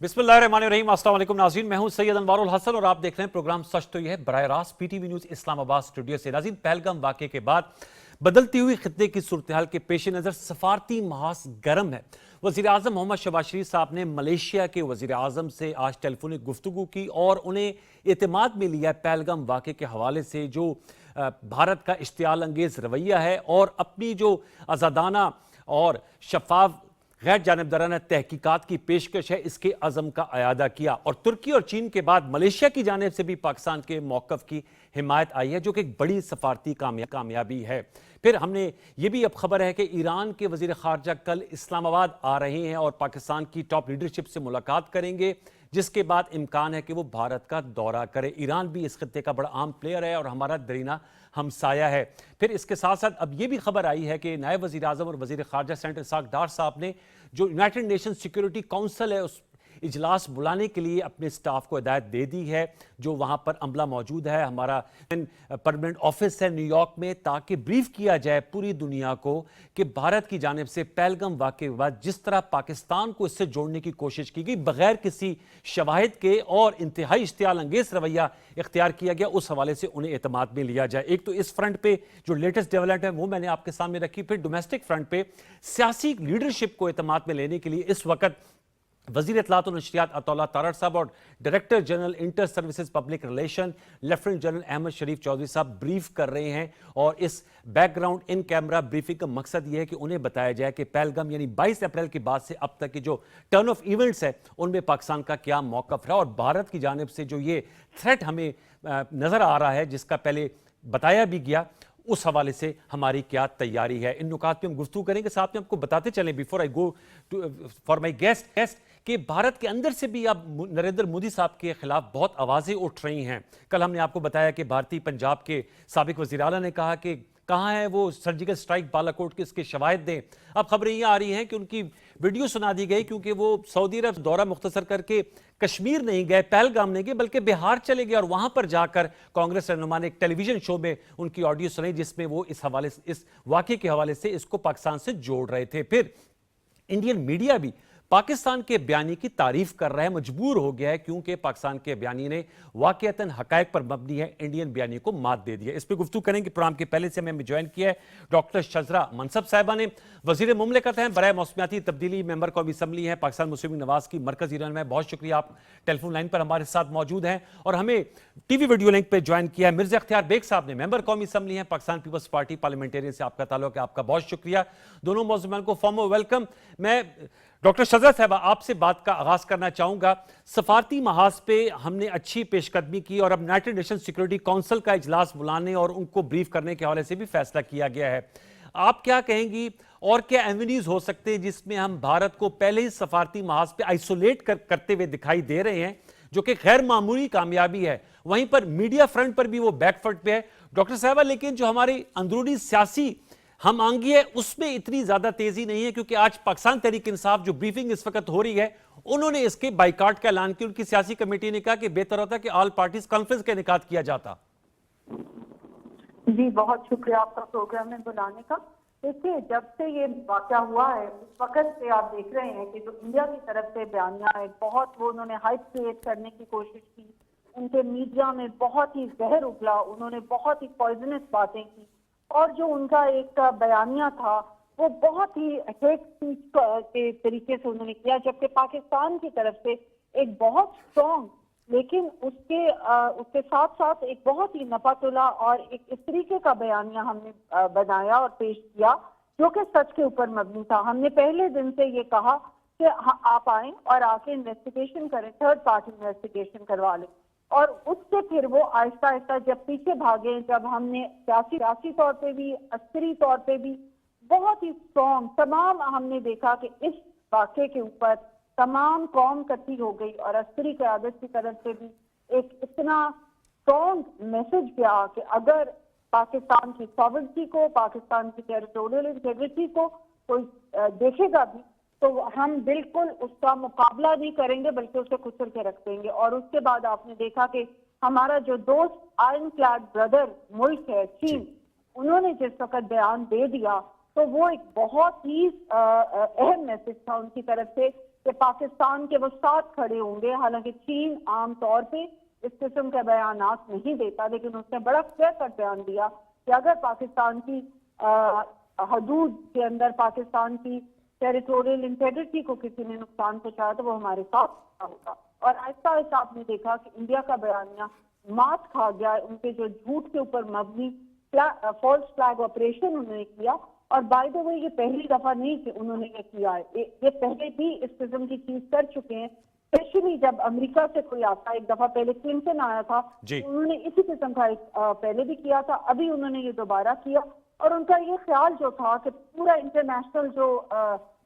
बिस्मिल्लाहिर्रहमानिर्रहीम। अस्सलाम वालेकुम नाज़रीन, मैं हूं सैयद अनवारुल हसन और आप देख रहे हैं प्रोग्राम सच तो यह है बराह रास्त पीटीवी न्यूज़ इस्लामाबाद स्टूडियो से। नाज़रीन, पहलगाम वाक़े के बाद बदलती हुई खित्ते की सूरत-ए-हाल के पेश नज़र सफारती महाज गर्म है। वज़ीर आज़म मोहम्मद शहबाज शरीफ साहब ने मलेशिया के वज़ीर आज़म से आज टेलीफोनिक गुफ्तगू की और उन्हें एतमाद में लिया पहलगाम वाक़े के हवाले से जो भारत का इश्तियाल अंगेज़ रवैया है और अपनी जो आज़ादाना और शफाफ गैर जानिबदाराना तहकीकात की पेशकश है, इसके अज़म का अयादा किया। और तुर्की और चीन के बाद मलेशिया की जानिब से भी पाकिस्तान के मौक़िफ़ की हिमायत आई है, जो कि एक बड़ी सफारती कामयाबी है। फिर हमने ये भी अब खबर है कि ईरान के वज़ीर ख़ारजा कल इस्लामाबाद आ रहे हैं और पाकिस्तान की टॉप लीडरशिप से मुलाकात करेंगे, जिसके बाद इम्कान है कि वो भारत का दौरा करे। ईरान भी इस खित्ते का बड़ा अहम प्लेयर है और हमारा दरीना हमसाया है। फिर इसके साथ साथ अब ये भी खबर आई है कि नायब वज़ीर आज़म और वज़ीर ख़ारजा सेनेटर इसाक डार साहब ने जो यूनाइटेड नेशन सिक्योरिटी काउंसिल है उस इजलास बुलाने के लिए अपने स्टाफ को हिदायत दे दी है, जो वहाँ पर अमला मौजूद है। हमारा परमानेंट ऑफिस है न्यूयॉर्क में, ताकि ब्रीफ किया जाए पूरी दुनिया को कि भारत की जानिब से पहलगाम वाक़े के बाद जिस तरह पाकिस्तान को इससे जोड़ने की कोशिश की गई बगैर किसी शवाहिद के और इंतहाई इश्तियाल अंगेज़ रवैया इख्तियार किया गया, उस हवाले से उन्हें एतमाद में लिया जाए। एक तो इस फ्रंट पे जो लेटेस्ट डेवलपमेंट है वो मैंने आपके सामने रखी। फिर डोमेस्टिक फ्रंट पे सियासी लीडरशिप को एतमाद में लेने के लिए इस वक्त वज़ीर इत्तलात और नशरियात अताउल्लाह तारड़ साहब और director general inter services public relation lieutenant general Ahmed Sharif Chaudhry साहब ब्रीफ कर रहे हैं। और इस बैकग्राउंड इन कैमरा ब्रीफिंग का मकसद यह है कि उन्हें बताया जाए कि पहलगाम यानी 22 अप्रैल के बाद से अब तक की जो टर्न ऑफ इवेंट्स है उनमें पाकिस्तान का क्या मौक़िफ़ रहा और भारत की जानिब से जो ये थ्रेट हमें नज़र आ रहा है, जिसका पहले बताया भी गया, उस हवाले से हमारी क्या तैयारी है। इन नुकात पे हम गुफ्तगू करेंगे। साथ में आपको बताते चलें before I go for my guest कि भारत के अंदर से भी अब नरेंद्र मोदी साहब के खिलाफ बहुत आवाज़ें उठ रही हैं। कल हमने आपको बताया कि भारतीय पंजाब के साबिक वज़ीर आला ने कहा कि कहाँ है वो सर्जिकल स्ट्राइक बालाकोट के, इसके शवाहिद दें। अब खबरें ये आ रही हैं कि उनकी वीडियो सुना दी गई, क्योंकि वो सऊदी अरब दौरा मुख्तसर करके कश्मीर नहीं गए, पहलगाम नहीं गए, बल्कि बिहार चले गए और वहां पर जाकर कांग्रेस रहनुमा ने एक टेलीविजन शो में उनकी ऑडियो सुनाई, जिसमें वो इस हवाले से, इस वाक़े के हवाले से इसको पाकिस्तान से जोड़ रहे थे। फिर इंडियन मीडिया भी पाकिस्तान के बयानी की तारीफ कर रहा है, मजबूर हो गया है, क्योंकि पाकिस्तान के बयानी ने वाकईतन हकायक पर मबनी है इंडियन बयानी को मात दे दिया। इस पर गुफ्तगू करेंगे। प्रोग्राम के पहले से हमें ज्वाइन किया है डॉक्टर शजरा मनसब साहिबा ने, वजीर मुमलिकत हैं, बराए मौसमियाती तब्दीली, मेंबर कौमी असम्बली हैं पाकिस्तान मुस्लिम नवाज की मरकजी ईरान में। बहुत शुक्रिया, आप टेलीफोन लाइन पर हमारे साथ मौजूद हैं। और हमें टीवी वीडियो लिंक पर ज्वाइन किया है मिर्जा इख्तियार बेग साहब ने, मेंबर कौमी असम्बली हैं पाकिस्तान पीपल्स पार्टी पार्लियामेंटेरियन से आपका ताल्लुक है, आपका बहुत शुक्रिया। दोनों मौजूद को फॉर्म वेलकम। मैं डॉक्टर शजरा साहबा आपसे बात का आगाज करना चाहूंगा। सफारती महाज पे हमने अच्छी पेशकदमी की और अब यूनाइटेड नेशन सिक्योरिटी काउंसिल का इजलास बुलाने और उनको ब्रीफ करने के हवाले से भी फैसला किया गया है। आप क्या कहेंगी और क्या एवेन्यूज हो सकते हैं जिसमें हम भारत को पहले ही सफारती महाज पे आइसोलेट करते हुए दिखाई दे रहे हैं, जो कि गैर मामूली कामयाबी है। वहीं पर मीडिया फ्रंट पर भी वो बैकफुट पे है डॉक्टर साहबा, लेकिन जो हमारी अंदरूनी सियासी हम आंगी है उसमें इतनी ज्यादा तेजी नहीं है, क्योंकि आज पाकिस्तान तहरीक इंसाफ जो ब्रीफिंग इस वक्त हो रही है, उन्होंने इसके बाइकाट का ऐलान किया। उनकी सियासी कमेटी ने कहा कि बेहतर होता कि ऑल पार्टीज कॉन्फ्रेंस का इनेकाद किया जाता। जी, बहुत शुक्रिया आपका प्रोग्राम में बुलाने का। देखिए, जब से ये वाक़या हुआ है उस वक्त से आप देख रहे हैं कि जो इंडिया की तरफ से बयानिया है, बहुत वो उन्होंने हाइप क्रिएट करने की कोशिश की, उनके मीडिया में बहुत ही जहर उगला, उन्होंने बहुत ही पॉइजनस बातें की और जो उनका एक बयानिया था वो बहुत ही हेट स्पीच के तरीके से उन्होंने किया, जबकि पाकिस्तान की तरफ से एक बहुत स्ट्रॉन्ग लेकिन उसके साथ साथ एक बहुत ही नफातुल्ला और एक इस तरीके का बयानिया हमने बनाया और पेश किया जो कि सच के ऊपर मबनी था। हमने पहले दिन से ये कहा कि आप आए और आके इन्वेस्टिगेशन करें, थर्ड पार्टी इन्वेस्टिगेशन करवा लें। और उससे फिर वो आहिस्ता आहिस्ता जब पीछे भागे, जब हमने सियासी तौर पे भी, अस्करी तौर पे भी बहुत ही स्ट्रॉन्ग तमाम हमने देखा कि इस वाक़े के ऊपर तमाम कौम इकट्ठी हो गई और अस्करी क़यादत की तरफ से भी एक इतना स्ट्रॉन्ग मैसेज गया कि अगर पाकिस्तान की सॉवरेनिटी को, पाकिस्तान की टेरिटोरियल इंटीग्रिटी को कोई देखेगा भी तो हम बिल्कुल उसका मुकाबला नहीं करेंगे, बल्कि उसे कुचल के रख देंगे। और उसके बाद आपने देखा कि हमारा जो दोस्त आयरन क्लैड ब्रदर मुल्क है चीन, उन्होंने जिस वक्त बयान दे दिया तो वो एक बहुत ही अहम मैसेज था उनकी तरफ से कि पाकिस्तान के वो साथ खड़े होंगे। हालांकि चीन आमतौर पे इस किस्म के बयानात नहीं देता, लेकिन उसने बड़ा क्लियर कट बयान दिया कि अगर पाकिस्तान की हदूद के अंदर पाकिस्तान की टेरिटोरियल इंटेग्रिटी को किसी ने नुकसान पहुंचाया तो वो हमारे साथ होगा। और आहिस्ता आहिस्ता आपने देखा कि इंडिया का बयानिया मात खा गया। उनके जो झूठ के ऊपर मबनी फॉल्स फ्लैग ऑपरेशन उन्होंने किया, और बाय द वे ये पहली दफा नहीं कि उन्होंने ये किया है, ये पहले भी इस किस्म की चीज कर चुके हैं। स्पेशली जब अमेरिका से कोई आता, एक दफा पहले क्लिंटन आया था तो उन्होंने इसी किस्म का पहले भी किया था, अभी उन्होंने ये दोबारा किया। और उनका ये ख्याल जो था कि पूरा इंटरनेशनल जो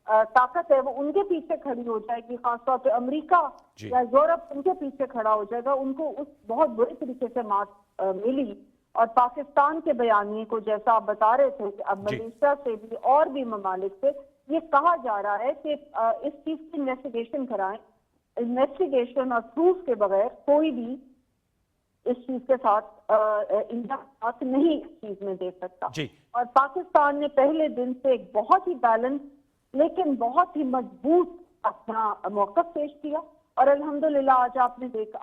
ताकत है वो उनके पीछे खड़ी हो जाएगी, खासतौर पे अमेरिका या यूरोप उनके पीछे खड़ा हो जाएगा, उनको उस बहुत बुरे तरीके से मात मिली। और पाकिस्तान के बयानी को जैसा आप बता रहे थे कि अब मलेशिया से भी और भी ममालिक से ये कहा जा रहा है कि इस चीज की इन्वेस्टिगेशन कराएं। इन्वेस्टिगेशन और प्रूफ के बगैर कोई भी इस चीज के साथ इंडिया साथ नहीं इस चीज में दे सकता। और पाकिस्तान ने पहले दिन से एक बहुत ही बैलेंस लेकिन बहुत ही मजबूत अपना मौकफ पेश किया, और अल्हम्दुलिल्लाह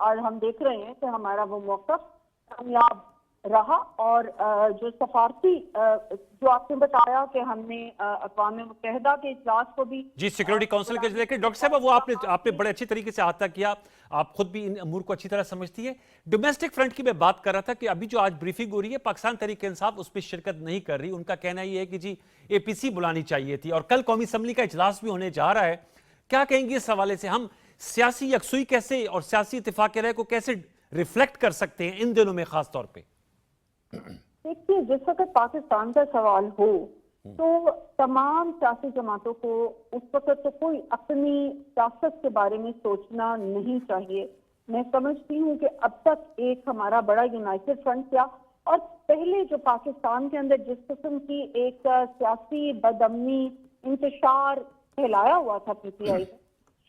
आज हम देख रहे हैं कि हमारा वो मौकफ कामयाब रहा। और जो सफारती जो आपने बताया कि हमने अक़वाम मुत्तहिदा के इजलास को भी सिक्योरिटी काउंसिल के लेकर डॉक्टर साहब वो आपने बड़े अच्छी तरीके से अहाता किया, आप खुद भी इन अमूर को अच्छी तरह समझती है। डोमेस्टिक फ्रंट की मैं बात कर रहा था कि अभी जो आज ब्रीफिंग हो रही है पाकिस्तान तहरीक इंसाफ उस पर शिरकत नहीं कर रही। उनका कहना यह है कि जी APC बुलानी चाहिए थी, और कल कौमी असम्बली का इजलास भी होने जा रहा है। क्या कहेंगे इस हवाले से? हम सियासी यकसुई कैसे और सियासी इत्तेफाक राय को कैसे रिफ्लेक्ट कर सकते हैं इन दिनों में खास तौर पर? देखिए, जिस वक्त पाकिस्तान का सवाल हो तो तमाम सियासी जमातों को उस वक्त तो कोई अपनी सियासत के बारे में सोचना नहीं चाहिए। मैं समझती हूँ कि अब तक एक हमारा बड़ा यूनाइटेड फ्रंट था, और पहले जो पाकिस्तान के अंदर जिस किस्म की एक सियासी बदअमनी इंतशार फैलाया हुआ था PTI,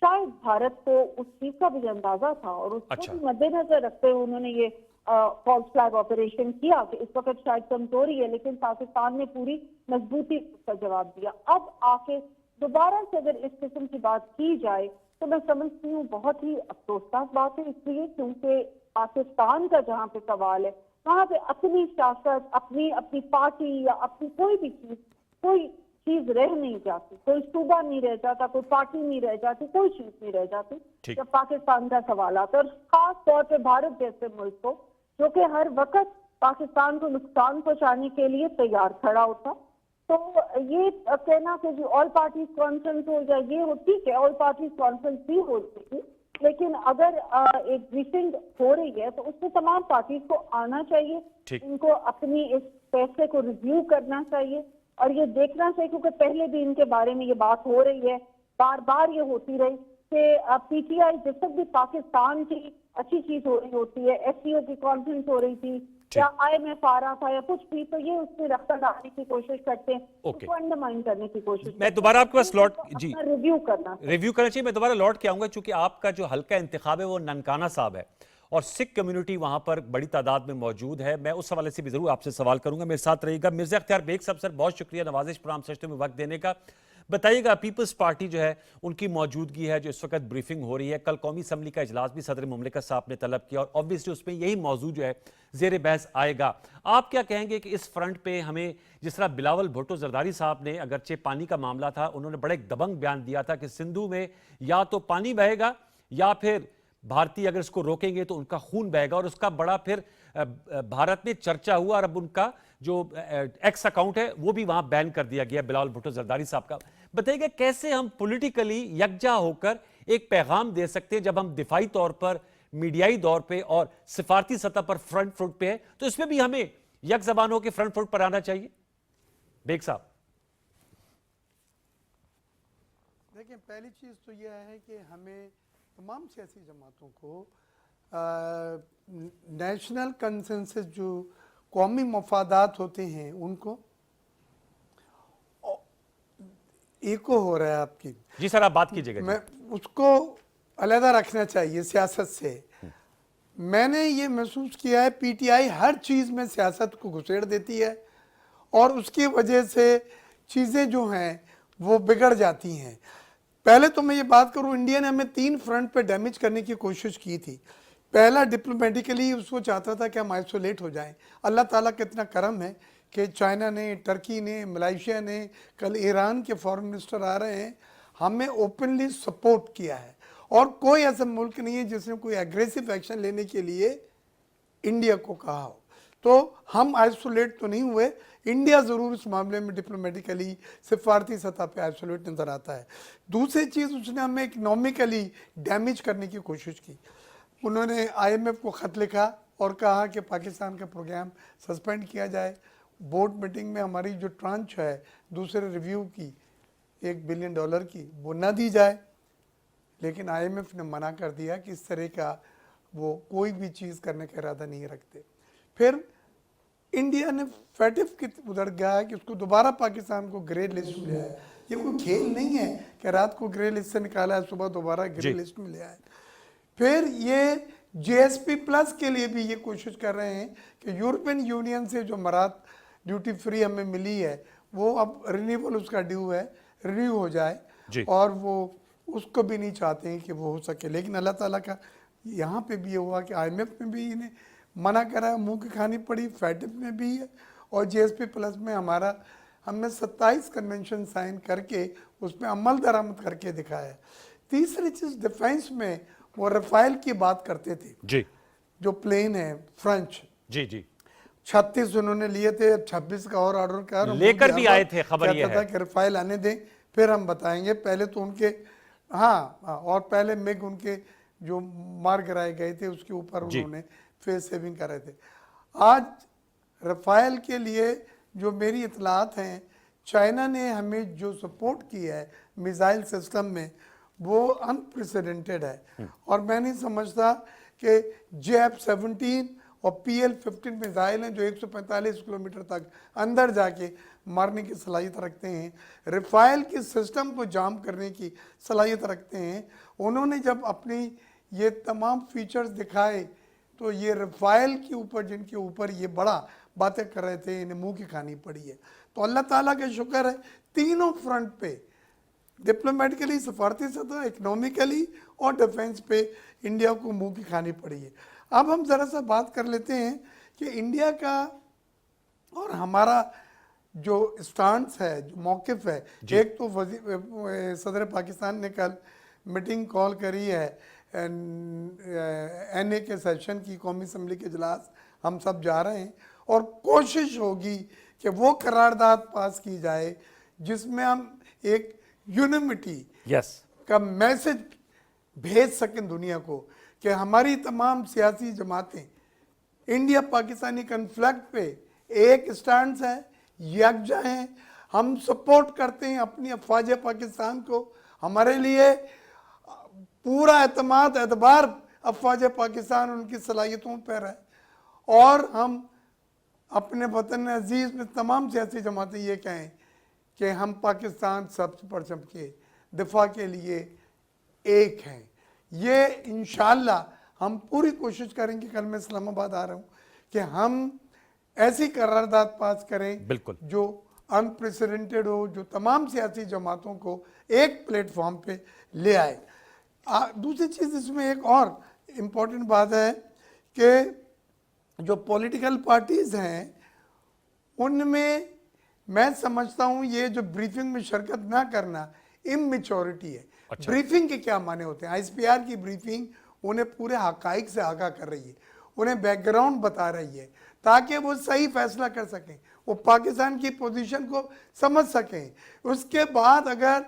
शायद भारत को उस चीज का भी अंदाजा था, और उसको भी मद्देनजर रखते हुए उन्होंने ये फॉल्स फ्लैग ऑपरेशन किया कि इस वक्त शायद कमजोरी है, लेकिन पाकिस्तान ने पूरी मजबूती का जवाब दिया। अब आके दोबारा से अगर इस किस्म की बात की जाए तो मैं समझती हूँ बहुत ही अफसोसनाक बात है, इसलिए क्योंकि पाकिस्तान का जहाँ पे सवाल है वहाँ पे अपनी सियासत, अपनी अपनी पार्टी या अपनी कोई चीज रह नहीं जाती, कोई सूबा नहीं रह जाता, कोई पार्टी नहीं रह जाती, कोई चीज नहीं रह जाती जब पाकिस्तान का सवाल आता है। और खास तौर पे भारत जैसे मुल्क को जो कि हर वक्त पाकिस्तान को नुकसान पहुंचाने के लिए तैयार खड़ा होता, तो ये कहना कि जी ऑल पार्टीज कॉन्फ्रेंस हो या ये हो, ठीक है, ऑल पार्टीज कॉन्फ्रेंस भी हो सकती, लेकिन अगर एक ब्रीफिंग हो रही है तो उसमें तमाम पार्टीज को आना चाहिए, इनको अपनी इस फैसले को रिव्यू करना चाहिए और ये देखना चाहिए, क्योंकि पहले भी इनके बारे में ये बात हो रही है, बार बार ये होती रही कि PTI जिस तक भी पाकिस्तान की अच्छी चीज हो रही होती है, SCO की कॉन्फ्रेंस हो रही थी या IMF आ रहा था या कुछ भी, तो ये उसमें रफ्तार डालने की कोशिश करते हैं, उसको अंडरमाइन करने की कोशिश। मैं दोबारा आपके पास लौट रिव्यू करना चाहिए। मैं दोबारा लौट के आऊंगा, चूंकि आपका जो हल्का इंतखाब है वो ननकाना साहब है और सिख कम्युनिटी वहां पर बड़ी तादाद में मौजूद है। मैं उस हवाले से भी जरूर आपसे सवाल करूंगा, मेरे साथ रहिएगा। मिर्जा अख्तियार बेग साहब, सर बहुत शुक्रिया नवाजिश प्रोग्राम सचते में वक्त देने का। बताइएगा, पीपल्स पार्टी जो है उनकी मौजूदगी है जो इस वक्त ब्रीफिंग हो रही है, कल कौमी असम्बली का इजलास भी सदर मुमलिकत साहब ने तलब किया और ऑब्वियसली उसमें यही मौजू जो है जेर बहस आएगा। आप क्या कहेंगे कि इस फ्रंट पे हमें, जिस तरह बिलावल भुट्टो जरदारी साहब ने, अगरचे पानी का मामला था, उन्होंने बड़े दबंग बयान दिया था कि सिंधु में या तो पानी बहेगा या फिर भारतीय अगर इसको रोकेंगे तो उनका खून बहेगा, और उसका बड़ा फिर भारत में चर्चा हुआ और अब उनका जो एक्स अकाउंट है वो भी वहां बैन कर दिया गया बिलावल भुट्टो जरदारी साहब का। बताइएगा कैसे हम पॉलिटिकली यकजा होकर एक पैगाम दे सकते हैं जब हम दिफाई तौर पर, मीडियाई तौर पे और सिफारती सतह पर फ्रंट फुट पे है, तो इसमें भी हमें यक जबान होकर फ्रंट फुट पर आना चाहिए। बेग साहब देखिए, पहली चीज तो यह है कि हमें तमाम सियासी जमातों को नेशनल कंसेंसस जो कौमी मफादात होते हैं उनको एको हो रहा है आपकी। जी सर, आप बात कीजिएगा। मैं उसको अलहदा रखना चाहिए सियासत से। मैंने ये महसूस किया है PTI हर चीज़ में सियासत को घुसेड़ देती है और उसकी वजह से चीज़ें जो हैं वो बिगड़ जाती हैं। पहले तो मैं ये बात करूं, इंडिया ने हमें 3 फ्रंट पे डैमेज करने की कोशिश की थी। पहला, डिप्लोमेटिकली उसको चाहता था कि हम आइसोलेट हो जाएं। अल्लाह ताला का इतना करम है कि चाइना ने, टर्की ने, मलेशिया ने, कल ईरान के फॉरेन मिनिस्टर आ रहे हैं, हमें ओपनली सपोर्ट किया है। और कोई ऐसा मुल्क नहीं है जिसने कोई एग्रेसिव एक्शन लेने के लिए इंडिया को कहा हो। तो हम आइसोलेट तो नहीं हुए, इंडिया ज़रूर इस मामले में डिप्लोमेटिकली, सिफारती सतह पे आइसोलेट नज़र आता है। दूसरी चीज़, उसने हमें इकनॉमिकली डैमेज करने की कोशिश की। उन्होंने IMF को ख़त लिखा और कहा कि पाकिस्तान का प्रोग्राम सस्पेंड किया जाए। बोर्ड मीटिंग में हमारी जो ट्रांच है दूसरे रिव्यू की $1 बिलियन की, वो ना दी जाए। लेकिन IMF ने मना कर दिया कि इस तरह का वो कोई भी चीज़ करने का इरादा नहीं रखते। फिर इंडिया ने फैटिफ की उधर गया है कि उसको दोबारा पाकिस्तान को ग्रे लिस्ट में लिया है। ये कोई खेल नहीं है कि रात को ग्रे लिस्ट से निकाला है, सुबह दोबारा ग्रे लिस्ट में लिया है। फिर ये GSP+ के लिए भी ये कोशिश कर रहे हैं कि यूरोपियन यूनियन से जो मरात ड्यूटी फ्री हमें मिली है वो अब रिन्यूअल उसका ड्यू है, रिन्यू हो जाए। और वो उसको भी नहीं चाहते हैं कि वो हो सके। लेकिन अल्लाह ताला का यहाँ पे भी ये हुआ कि IMF में भी इन्हें मना करा, मुंह की खानी पड़ी, फैटिफ में भी है, और GSP+ में हमने 27 कन्वेंशन साइन करके उस पर अमल दरामद करके दिखाया है। तीसरी चीज़, डिफेंस में वो रफाइल की बात करते थे जी, जो प्लेन है फ्रेंच, जी 36 उन्होंने लिए थे, 26 का और ऑर्डर कर लेकर भी आए थे। खबर ये था कि रफाइल आने दें, फिर हम बताएंगे। पहले तो उनके और पहले मिग उनके जो मार गिराए गए थे उसके ऊपर उन्होंने फेस सेविंग कर रहे थे। आज रफाइल के लिए जो मेरी इतलात हैं, चाइना ने हमें जो सपोर्ट किया है मिसाइल सिस्टम में वो अनप्रेसिडेंटेड है। और मैं नहीं समझता कि JF-17 और PL-15 मिसाइल हैं जो 145 किलोमीटर तक अंदर जाके मारने की सलाहियत रखते हैं, रफाइल के सिस्टम को जाम करने की सलाहियत रखते हैं। उन्होंने जब अपनी ये तमाम फीचर्स दिखाए तो ये रफाइल के ऊपर, जिनके ऊपर ये बड़ा बातें कर रहे थे, इन्हें मुंह की खानी पड़ी है। तो अल्लाह ताला का शुक्र है, तीनों फ्रंट पे, डिप्लोमेटिकली, सफारती सतह, इकोनॉमिकली और डिफेंस पे इंडिया को मुंह की खानी पड़ी है। अब हम ज़रा सा बात कर लेते हैं कि इंडिया का और हमारा जो स्टांस है, जो मौक़िफ़ है। एक तो सदर पाकिस्तान ने कल मीटिंग कॉल करी है NA के सेशन की, कौमी असम्बली के इजलास, हम सब जा रहे हैं और कोशिश होगी कि वो करारदाद पास की जाए जिसमें हम एक यूनिमिटी का मैसेज भेज सकें दुनिया को कि हमारी तमाम सियासी जमातें इंडिया पाकिस्तानी कन्फ्लिक्ट पे एक स्टैंड है, यकजा हैं। हम सपोर्ट करते हैं अपनी अफवाज पाकिस्तान को, हमारे लिए पूरा एतबार अफवाज पाकिस्तान उनकी सलाहियतों पर है। और हम अपने वतन अजीज़ में तमाम सियासी जमातें ये कहें कि हम पाकिस्तान सबसे परचम के दिफा के लिए एक हैं। ये इंशाअल्लाह हम पूरी कोशिश करेंगे, कल मैं इस्लामाबाद आ रहा हूँ, कि हम ऐसी करारदाद पास करें बिल्कुल जो अनप्रेसिडेंटेड हो, जो तमाम सियासी जमातों को एक प्लेटफॉर्म पे ले आए। दूसरी चीज़ इसमें एक और इम्पोर्टेंट बात है कि जो पॉलिटिकल पार्टीज़ हैं उनमें मैं समझता हूँ ये जो ब्रीफिंग में शिरकत ना करना इमेच्योरिटी है। अच्छा। ब्रीफिंग के क्या माने होते हैं? ISPR की ब्रीफिंग उन्हें पूरे हकाइक से आगाह कर रही है, उन्हें बैकग्राउंड बता रही है ताकि वो सही फैसला कर सकें, वो पाकिस्तान की पोजीशन को समझ सकें। उसके बाद अगर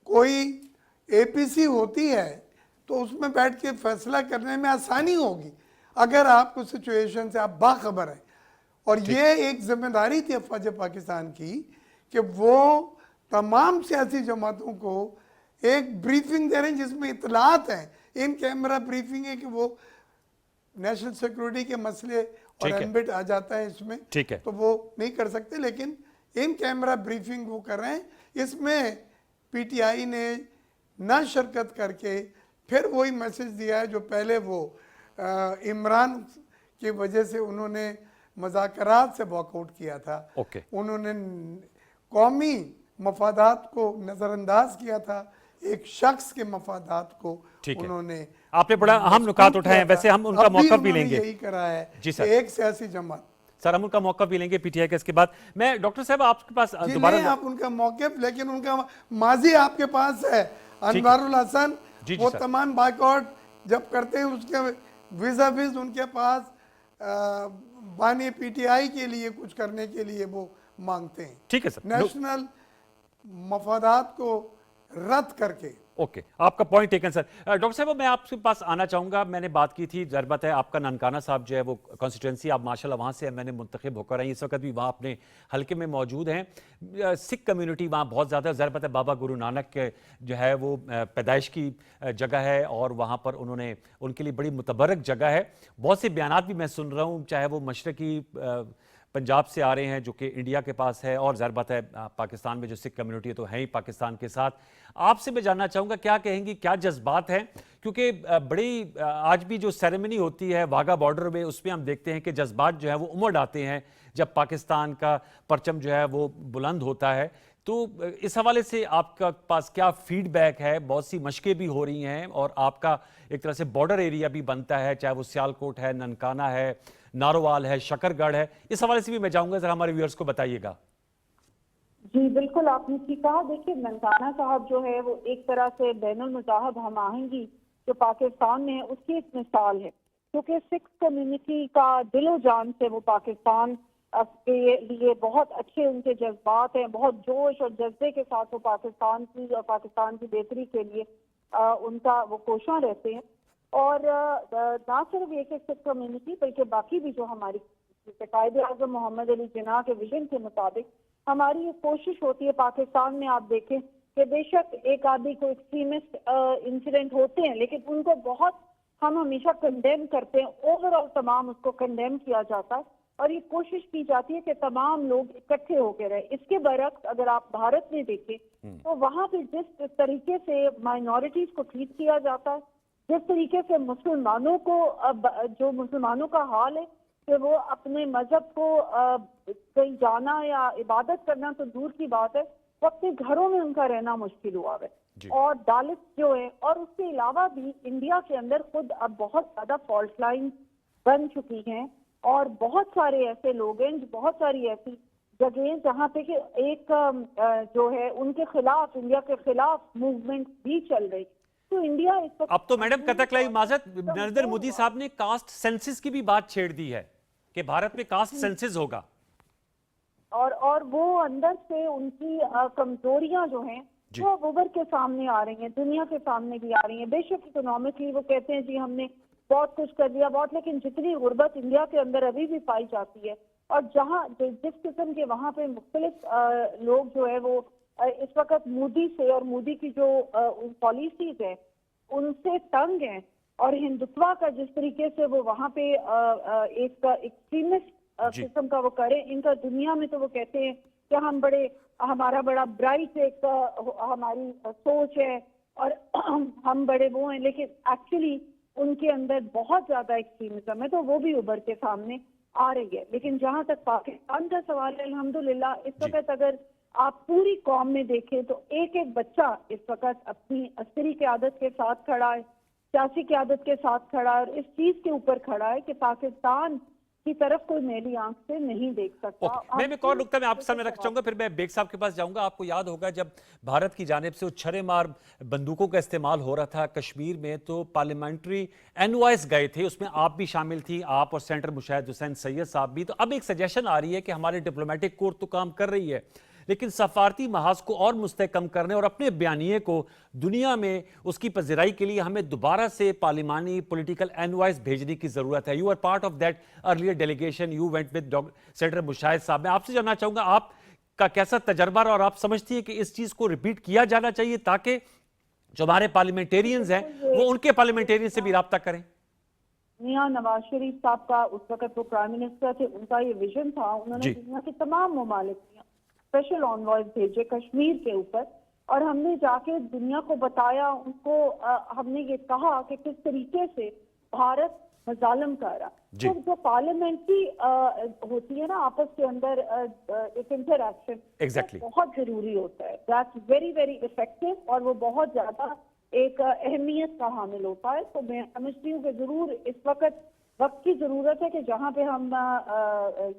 कोई APC होती है तो उसमें बैठ के फैसला करने में आसानी होगी अगर आपको सिचुएशन से आप बाखबर हैं। और ये एक जिम्मेदारी थी अफवाज पाकिस्तान की कि वो तमाम सियासी जमातों को एक ब्रीफिंग दे रहे हैं जिसमें इतलात हैं। इन कैमरा ब्रीफिंग है कि वो नेशनल सिक्योरिटी के मसले और एम्बिट आ जाता है इसमें, ठीक है, तो वो नहीं कर सकते, लेकिन इन कैमरा ब्रीफिंग वो कर रहे हैं। इसमें PTI ने ना शिरकत करके फिर वही मैसेज दिया है जो पहले वो इमरान की वजह से उन्होंने मुज़ाकरात से वॉकआउट किया था। ओके। उन्होंने कौमी मफादात को नज़रअंदाज किया था, एक शख्स के मफादात को ठीक है। उन्होंने आपने बड़ा अहम नुकात उठाए हैं। वैसे हम उनका मौका भी उन्होंने लेंगे यही करा है जी कि सर। एक सियासी जमात सर हम उनका मौका भी लेंगे पीटीआई के इसके बाद। मैं डॉक्टर साहब आपके पास जी दोबारा नहीं, आप उनका मौक़िफ़, लेकिन उनका माजी आपके पास है। है। अनवारुल हसन जी, जी वो सर। तमाम बाइकआउट जब करते हैं उसके विज़ा विज़ उनके पास बानी पीटीआई के लिए कुछ करने के लिए वो मांगते हैं, ठीक है सर। नेशनल मफादात को रद्द करके। ओके, आपका पॉइंट टेकन सर। डॉक्टर साहब मैं आपके पास आना चाहूंगा। मैंने बात की थी, जरबत है आपका ननकाना साहब जो है वो कॉन्स्टिट्यूंसी, आप माशाल्लाह वहाँ से मैंने मुंतखब होकर आई, इस वक्त भी वहाँ अपने हल्के में मौजूद हैं। सिख कम्युनिटी वहाँ बहुत ज़्यादा, जरबत है बाबा गुरु नानक के जो है वो पैदाइश की जगह है और वहाँ पर उन्होंने उनके लिए बड़ी मुतबरक जगह है। बहुत से बयानात भी मैं सुन रहा हूँ, चाहे वो मशरकी पंजाब से आ रहे हैं जो कि इंडिया के पास है, और ज़रबत है पाकिस्तान में जो सिख कम्युनिटी है तो है ही पाकिस्तान के साथ। आपसे मैं जानना चाहूँगा क्या कहेंगी, क्या जज्बात हैं? क्योंकि बड़ी आज भी जो सेरेमनी होती है वाघा बॉर्डर में, उसमें हम देखते हैं कि जज्बात जो है वो उमड़ आते हैं जब पाकिस्तान का परचम जो है वो बुलंद होता है। तो इस हवाले से आपका पास क्या फीडबैक है? बहुत सी मशकें भी हो रही हैं और आपका एक तरह से बॉर्डर एरिया भी बनता है, चाहे वो सियालकोट है, ननकाना है, नारोवाल है, शकरगढ़ है। इस हवाले से भी मैं चाहूंगा जरा हमारे व्यूअर्स को बताइएगा। जी बिल्कुल, आपने ठीक कहा। देखिए, ननकाना साहब जो है वो एक तरह से बैनुल मुजाहब हम आहंगी जो पाकिस्तान में है उसकी एक मिसाल है, क्योंकि सिख कम्युनिटी का दिलो जान से वो पाकिस्तान के लिए बहुत अच्छे उनके जज्बात हैं, बहुत जोश और जज्बे के साथ वो पाकिस्तान की और पाकिस्तान की बेहतरी के लिए उनका वो कोशिश रहते हैं। और ना सिर्फ एक एक सिख कम्युनिटी बल्कि बाकी भी जो हमारी कायदे आज़म मोहम्मद अली जिन्ना के विजन के मुताबिक हमारी ये कोशिश होती है। पाकिस्तान में आप देखें कि बेशक एक आदमी को एक्सट्रीमिस्ट इंसिडेंट होते हैं, लेकिन उनको बहुत हम हमेशा कंडेम करते हैं, ओवरऑल तमाम उसको कंडेम किया जाता है और ये कोशिश की जाती है कि तमाम लोग इकट्ठे होकर रहे। इसके बरक्स अगर आप भारत में देखें तो वहाँ पे जिस तरीके से माइनॉरिटीज को ट्रीट किया जाता है, जिस तरीके से मुसलमानों को जो मुसलमानों का हाल है कि वो अपने मजहब को कहीं जाना या इबादत करना तो दूर की बात है, वो अपने घरों में उनका रहना मुश्किल हुआ है। और दालित जो है, और उसके अलावा भी इंडिया के अंदर खुद अब बहुत ज्यादा फॉल्ट लाइन बन चुकी हैं और बहुत सारे ऐसे लोग हैं, बहुत सारी ऐसी जगह जहाँ पे कि एक जो है उनके खिलाफ, इंडिया के खिलाफ मूवमेंट भी चल रही। तो इंडिया इस वक्त अब तो मैडम कतकलाई माजत, नरेंद्र मोदी साहब ने कास्ट सेंसिस की भी बात छेड़ दी है कि भारत में कास्ट सेंसिस होगा, और वो अंदर से उनकी कमजोरियां जो हैं वो उभर के सामने आ रही हैं, दुनिया के सामने भी आ रही हैं। बेशक इकोनॉमिकली वो कहते हैं जी हमने बहुत कुछ कर दिया बहुत, लेकिन जितनी गुर्बत इंडिया के अंदर अभी भी पाई जाती है और जहाँ जिस किस्म के वहाँ पे मुख्तलिफ लोग जो है वो इस वक्त मोदी से और मोदी की जो पॉलिसीज है उनसे तंग हैं, और हिंदुत्व का जिस तरीके से वो वहाँ पे एक एक्सट्रीमिस्ट किस्म का वो करें, इनका दुनिया में तो वो कहते हैं कि हम हमारा बड़ा ब्राइट एक हमारी सोच है और हम बड़े वो हैं, लेकिन एक्चुअली उनके अंदर बहुत ज्यादा एक्सट्रीमिज्म है, तो वो भी उभर के सामने आ रही है। लेकिन जहां तक पाकिस्तान का सवाल है, अल्हम्दुलिल्लाह इस वक्त अगर आप पूरी कौम में देखें तो एक एक बच्चा इस वक्त अपनी अस्करी क़यादत के साथ खड़ा है, सियासी क़यादत के साथ खड़ा है और इस चीज के ऊपर खड़ा है कि पाकिस्तान की तरफ कोई मेरी आंख से नहीं देख सकता। मैं एक और नुकता मैं आपके सामने रख चाहूंगा, फिर मैं बेग साहब के पास जाऊंगा। आपको याद होगा जब भारत की जानिब से छरे मार बंदूकों का इस्तेमाल हो रहा था कश्मीर में, तो पार्लियामेंट्री एनवॉयस गए थे, उसमें आप भी शामिल थी, आप और सेनेटर मुशाहिद हुसैन सैयद साहब भी। तो अब एक सजेशन आ रही है कि हमारी डिप्लोमेटिक कोर तो काम कर रही है, लेकिन सफारती महाज को और मुस्तहकम करने और अपने बयानिए को दुनिया में उसकी पज़िराई के लिए हमें दोबारा से पार्लिमानी पॉलिटिकल एनवॉयस भेजने की ज़रूरत है। You are part of that earlier delegation, you went with senator Mushahid साहब। मैं आपसे जानना चाहूँगा आपका कैसा तजर्बा और आप समझती है कि इस चीज़ को रिपीट किया जाना चाहिए ताकि जो हमारे पार्लियामेंटेरियंस हैं वो उनके पार्लियामेंटेरियन से भी रब्ता करें? मियां नवाज शरीफ साहब का उस वक्त वो प्राइम मिनिस्टर थे, उनका ये विजन था, उन्होंने दुनिया के तमाम ममालिक स्पेशल ऑनवॉयस भेजे कश्मीर के ऊपर और हमने जाके दुनिया को बताया, उनको हमने ये कहा कि किस तरीके से भारत मजालम कर रहा। जी। तो जो पार्लियामेंट्री होती है ना आपस के अंदर एक इंटरैक्शन, Exactly. बहुत जरूरी होता है। दैट्स वेरी वेरी इफेक्टिव और वो बहुत ज्यादा एक अहमियत का हामिल होता है। तो मैं समझती हूँ कि जरूर इस वक्त की जरूरत है कि जहाँ पे हम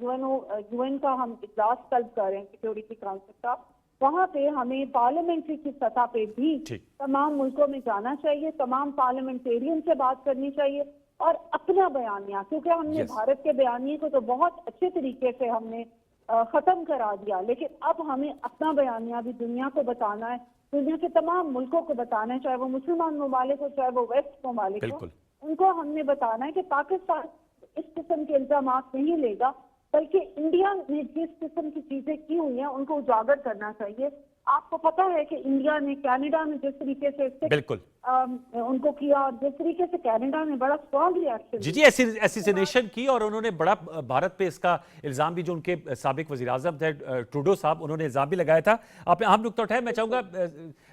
यूएन का हम इजलास तलब कर रहे हैं सिक्योरिटी काउंसिल का, वहाँ पे हमें पार्लियामेंट्री की सतह पे भी ठीक। तमाम मुल्कों में जाना चाहिए, तमाम पार्लियामेंटेरियन से बात करनी चाहिए और अपना बयानिया, क्योंकि हमने Yes. भारत के बयानिए को तो बहुत अच्छे तरीके से हमने खत्म करा दिया, लेकिन अब हमें अपना बयानिया भी दुनिया को बताना है, दुनिया के तमाम मुल्कों को बताना है, चाहे वो मुसलमान ममालिक हो चाहे वो वेस्ट ममालिक हो। बिल्कुल। उनको हमने बताना है कि पाकिस्तान इस किस्म के इल्जाम नहीं लेगा, बल्कि इंडिया ने जिस किस्म की चीजें की हुई हैं उनको उजागर करना चाहिए। आपको पता है कि इंडिया ने कनाडा में जिस तरीके से बिल्कुल उनको किया और जिस तरीके से कनाडा ने बड़ा स्ट्रॉन्ग रिएक्शन जी एसिसिनेशन की और उन्होंने बड़ा भारत पे इसका इल्जाम भी, जो उनके साबिक वज़ीर आज़म थे ट्रूडो साहब, उन्होंने इल्जाम भी लगाया था। आपने अहम नुकता उठाया। मैं चाहूंगा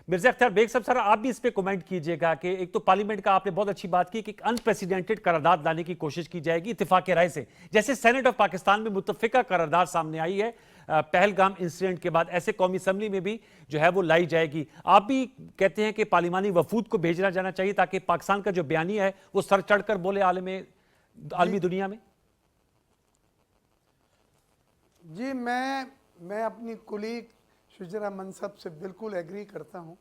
मिर्जा अख्तर बेग साहब सर आप भी इस पे कमेंट कीजिएगा कि एक तो पार्लियामेंट का आपने बहुत अच्छी बात की कि एक अनप्रेसिडेंटेड करारदाद लाने की कोशिश की जाएगी इत्तेफाक राय से, जैसे सेनेट ऑफ पाकिस्तान में मुत्तफिका करारदाद सामने आई है पहलगाम इंसिडेंट के बाद, ऐसे कौमी असम्बली में भी जो है वो लाई जाएगी। आप भी कहते हैं कि पार्लिमानी वफूद को भेजना जाना चाहिए ताकि पाकिस्तान का जो बयानिया है वो सर चढ़कर बोले आलमी दुनिया में। जी मैं अपनी कुलीग शुजरा मनसब से बिल्कुल एग्री करता हूं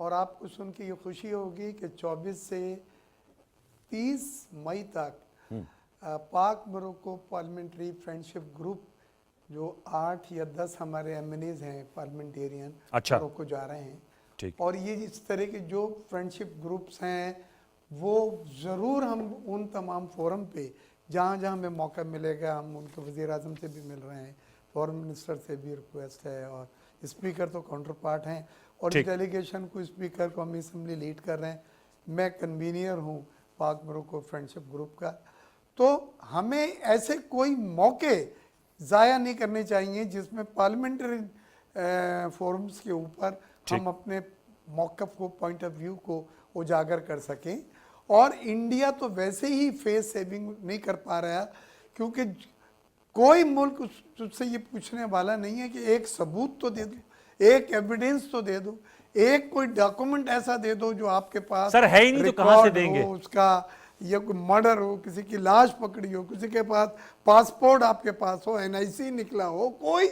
और आपको सुन के ये खुशी होगी कि 24 से 30 मई तक पाक मोरक्को पार्लियामेंट्री फ्रेंडशिप ग्रुप जो 8 या 10 हमारे एमएनएज हैं पार्लियामेंटेरियन, अच्छा, मोरक्को जा रहे हैं। ठीक। और ये इस तरह के जो फ्रेंडशिप ग्रुप्स हैं वो ज़रूर हम उन तमाम फोरम पे जहाँ जहाँ हमें मौका मिलेगा हम उनके वज़ीर आज़म से भी मिल रहे हैं, फॉरेन मिनिस्टर से भी रिक्वेस्ट है और स्पीकर तो काउंटर पार्ट हैं और इस डेलीगेशन को स्पीकर कौमी असम्बली लीड कर रहे हैं। मैं कन्वीनियर हूँ पाक मोरक्को फ्रेंडशिप ग्रुप का। तो हमें ऐसे कोई मौके ज़ाया नहीं करने चाहिए जिसमें पार्लियामेंट्री फोरम्स के ऊपर हम अपने मौक़िफ़ को, पॉइंट ऑफ व्यू को उजागर कर सकें। और इंडिया तो वैसे ही फेस सेविंग नहीं कर पा रहा क्योंकि कोई मुल्क उससे ये पूछने वाला नहीं है कि एक सबूत तो दे दो, एक एविडेंस तो दे दो, एक कोई डॉक्यूमेंट ऐसा दे दो जो आपके पास सर है ही नहीं तो कहां से देंगे उसका, या कोई मर्डर हो, किसी की लाश पकड़ी हो, किसी के पास पासपोर्ट आपके पास हो, एनआईसी निकला हो, कोई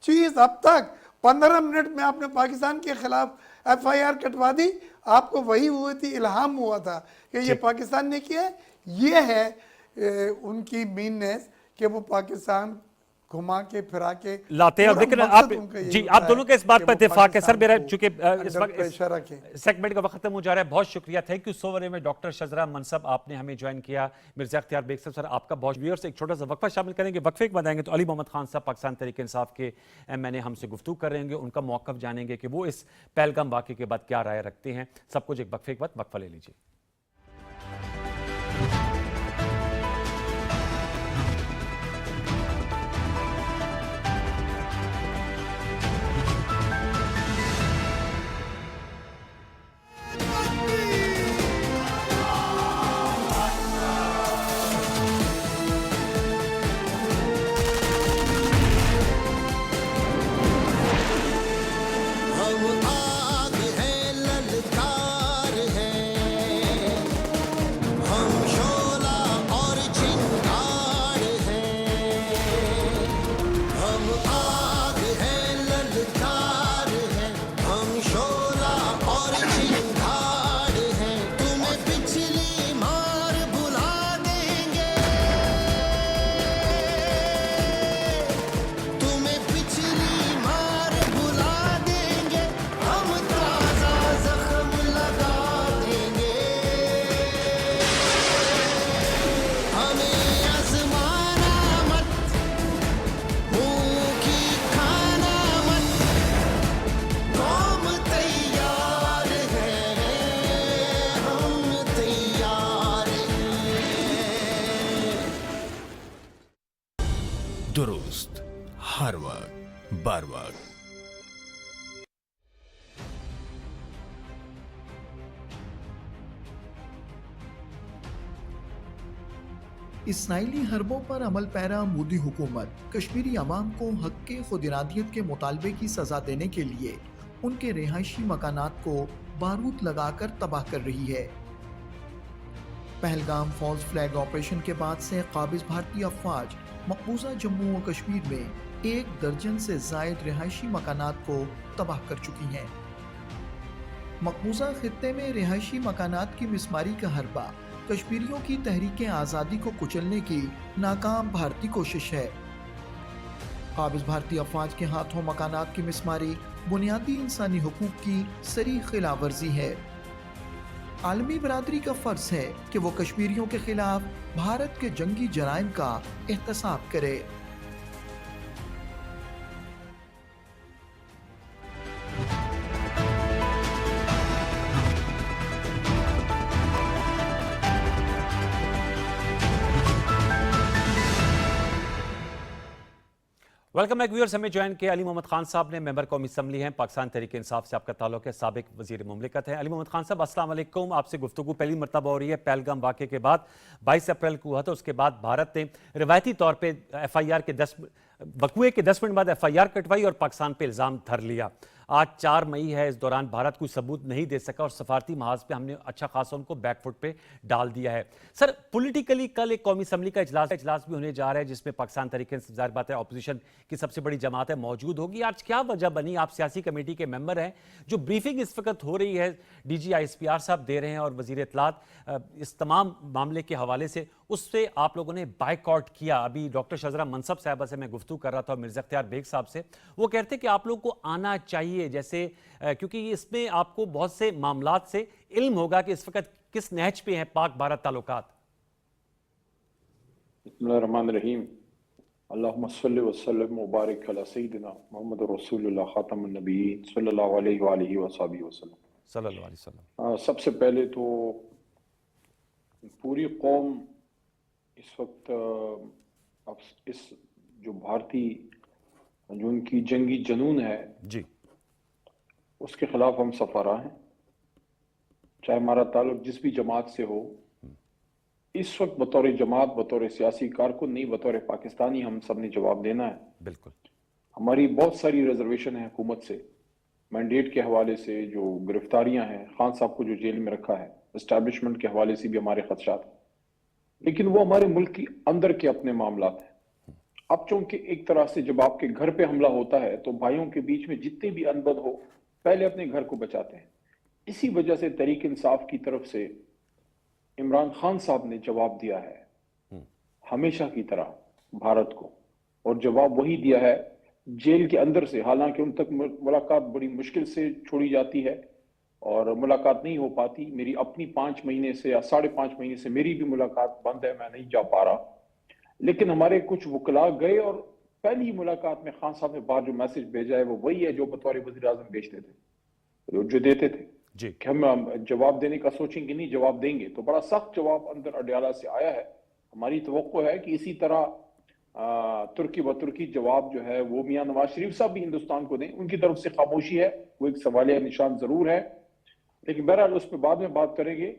चीज़ अब तक 15 मिनट में आपने पाकिस्तान के खिलाफ एफआईआर कटवा दी। आपको वही हुई थी, इल्हाम हुआ था कि ये पाकिस्तान ने किया है। ये है उनकी मीननेस कि वो पाकिस्तान घुमा के फिरा के लाते हैं। लेकिन आप जी आप दोनों के इस बात पर इत्तेफाक है। सर मेरा चूंकि इस वक्त सेगमेंट का वक्त खत्म हो जा रहा है, बहुत शुक्रिया, thank you so very much doctor Shajra Mansab, आपने हमें ज्वाइन किया। मिर्जा अख्तियार बेग साहब सर आपका बहुत व्यूअर्स एक छोटा सा वक्फा शामिल करेंगे, वक्फे के बाद आएंगे तो अली मोहम्मद खान साहब पाकिस्तान तहरीक इंसाफ के एमएनए हमसे गुफ्तगू करेंगे, उनका मौक़िफ़ जानेंगे कि वो इस पहलगाम वाक़े के बाद क्या राय रखते हैं। सब कुछ एक वक्फे के बाद, वक्फा ले लीजिए। दुरुस्त हर वक्त बार वक्त। इसराइली हरबों पर अमल पैरा मोदी हुकूमत कश्मीरी अवाम को हक के खुद इरादियत के मुतालबे की सजा देने के लिए उनके रिहायशी मकानात को बारूद लगाकर तबाह कर रही है। पहलगाम फॉल्स फ्लैग ऑपरेशन के बाद से काबिज भारतीय अफवाज मकबूजा जम्मू और कश्मीर में 1 दर्जन से जायद रिहायशी मकानात को तबाह कर चुकी हैं। मकबूजा खित्ते में रिहायशी मकानात की मिसमारी का हरबा कश्मीरियों की तहरीक आज़ादी को कुचलने की नाकाम भारतीय कोशिश है। काबिज भारतीय अफवाज के हाथों मकानात की मिसमारी बुनियादी इंसानी हुकूक की सरी खिलाफवर्जी है। आलमी बरादरी का फर्ज है कि वो कश्मीरियों के खिलाफ भारत के जंगी जराइम का एहतसाब करे। Welcome back viewers. हमें ज्वाइन किया अली मोहम्मद खान साहब ने, मेंबर कौमी असम्बली हैं, पाकिस्तान तहरीक इंसाफ से आपका ताल्लुक है, साबिक वजीर मुमलिकत है। अली मोहम्मद खान साहब अस्सलाम वालेकुम। आपसे गुफ्तगू पहली मरतबा हो रही है पहलगाम वाक़े के बाद। 22 अप्रैल को हुआ था, उसके बाद भारत ने रिवायती तौर पर FIR के 10 वकूए के 10 मिनट बाद FIR कटवाई और पाकिस्तान पर इल्ज़ाम धर लिया। आज 4 मई है, इस दौरान भारत कोई सबूत नहीं दे सका और सफारती महाज पे हमने अच्छा खासा उनको बैकफुट पे डाल दिया है। सर, पॉलिटिकली कल एक कौमी असम्बली का इजलास भी होने जा रहा है जिसमें पाकिस्तान तरीके से ज़ाहिर बात है अपोजिशन की सबसे बड़ी जमात है मौजूद होगी। आज क्या वजह बनी? आप सियासी कमेटी के मेंबर हैं, जो ब्रीफिंग इस वक्त हो रही है DG ISPR साहब दे रहे हैं और वजीर इत्तलात इस तमाम मामले के हवाले से, उससे आप लोगों ने बायकॉट किया। अभी डॉक्टर शजरा मनसब साहबा से मैं गुफ्तगू कर रहा था और मिर्ज़ा अख्तियार बेग साहब से, वो कहते कि आप लोग को आना चाहिए जैसे, क्योंकि इसमें आपको बहुत से मामलात से इल्म होगा कि इस वक्त किस नहज पे हैं पाक भारत ताल्लुकात। बिस्मिल्लाहिर्रहमानिर्रहीम। अल्लाहुम्मा सल्लि व सल्लिम व बारिक अला सय्यिदिना मुहम्मद रसूलुल्लाह खातमुन नबिय्यीन सल्लल्लाहु अलैहि व आलिहि व सल्लल्लाहु अलैहि वसल्लम। सबसे पहले तो पूरी कौम इस वक्त इस जो भारतीय जो उनकी जंगी जनून है जी, उसके खिलाफ हम सफारा हैं, चाहे हमारा ताल्लुक जिस भी जमात से हो। इस वक्त बतौर जमात, बतौर सियासी कारकुन नहीं, बतौर पाकिस्तानी हम सब ने जवाब देना है। बिल्कुल। हमारी बहुत सारी रिजर्वेशन है हुकूमत से, मैंडेट के हवाले से जो गिरफ्तारियां हैं, खान साहब को जो जेल में रखा है, एस्टैब्लिशमेंट के हवाले से भी हमारे खदशात हैं, लेकिन वो हमारे मुल्क के अंदर के अपने मामलात हैं। अब चूंकि एक तरह से जब आपके घर पे हमला होता है तो भाइयों के बीच में जितने भी अनबन हो पहले अपने घर को बचाते हैं। इसी वजह से तहरीक इंसाफ की तरफ से इमरान खान साहब ने जवाब दिया है हमेशा की तरह भारत को, और जवाब वही दिया है जेल के अंदर से। हालांकि उन तक मुलाकात बड़ी मुश्किल से छोड़ी जाती है और मुलाकात नहीं हो पाती। मेरी अपनी 5 महीने से या 5.5 महीने से मेरी भी मुलाकात बंद है, मैं नहीं जा पा रहा। लेकिन हमारे कुछ वकला गए और पहली मुलाकात में खान साहब ने बाहर जो मैसेज भेजा है वो वही है जो बतौर वज़ीर आज़म भेजते थे, जो देते थे जी, कि हम जवाब देने का सोचेंगे नहीं, जवाब देंगे। तो बड़ा सख्त जवाब अंदर अडयाला से आया है। हमारी तवक्को है कि इसी तरह तुर्की ब तुर्की जवाब जो है वो मियां नवाज शरीफ साहब भी हिंदुस्तान को दें। उनकी तरफ से खामोशी है, वो एक सवालिया निशान जरूर है, लेकिन बहरहाल उस पर बाद में बात करेंगे।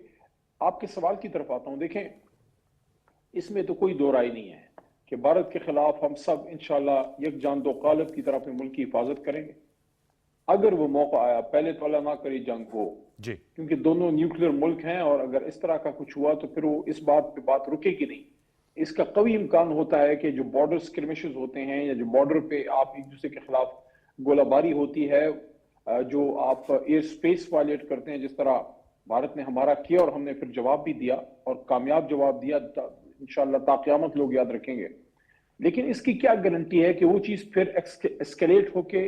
आपके सवाल की तरफ आता हूं। देखें, इसमें तो कोई दो राय नहीं है कि भारत के खिलाफ हम सब इंशाल्लाह यकजान दो कालब की तरफ अपने मुल्क की हिफाजत करेंगे। अगर वो मौका आया, पहले तो अल्लाह ना करे जंग हो जी, क्योंकि दोनों न्यूक्लियर मुल्क हैं, और अगर इस तरह का कुछ हुआ तो फिर वो इस बात पे बात रुकेगी नहीं। इसका कभी इम्कान होता है कि जो बॉर्डर स्क्रिमिशेस होते हैं या जो बॉर्डर पे आप एक दूसरे के खिलाफ गोलाबारी होती है, जो आप एयर स्पेस वायलेट करते हैं, जिस तरह भारत ने हमारा किया और हमने फिर जवाब भी दिया और कामयाब जवाब दिया, इंशाल्लाह ताक़यामत लोग याद रखेंगे। लेकिन इसकी क्या गारंटी है कि वो चीज फिर एस्केलेट होके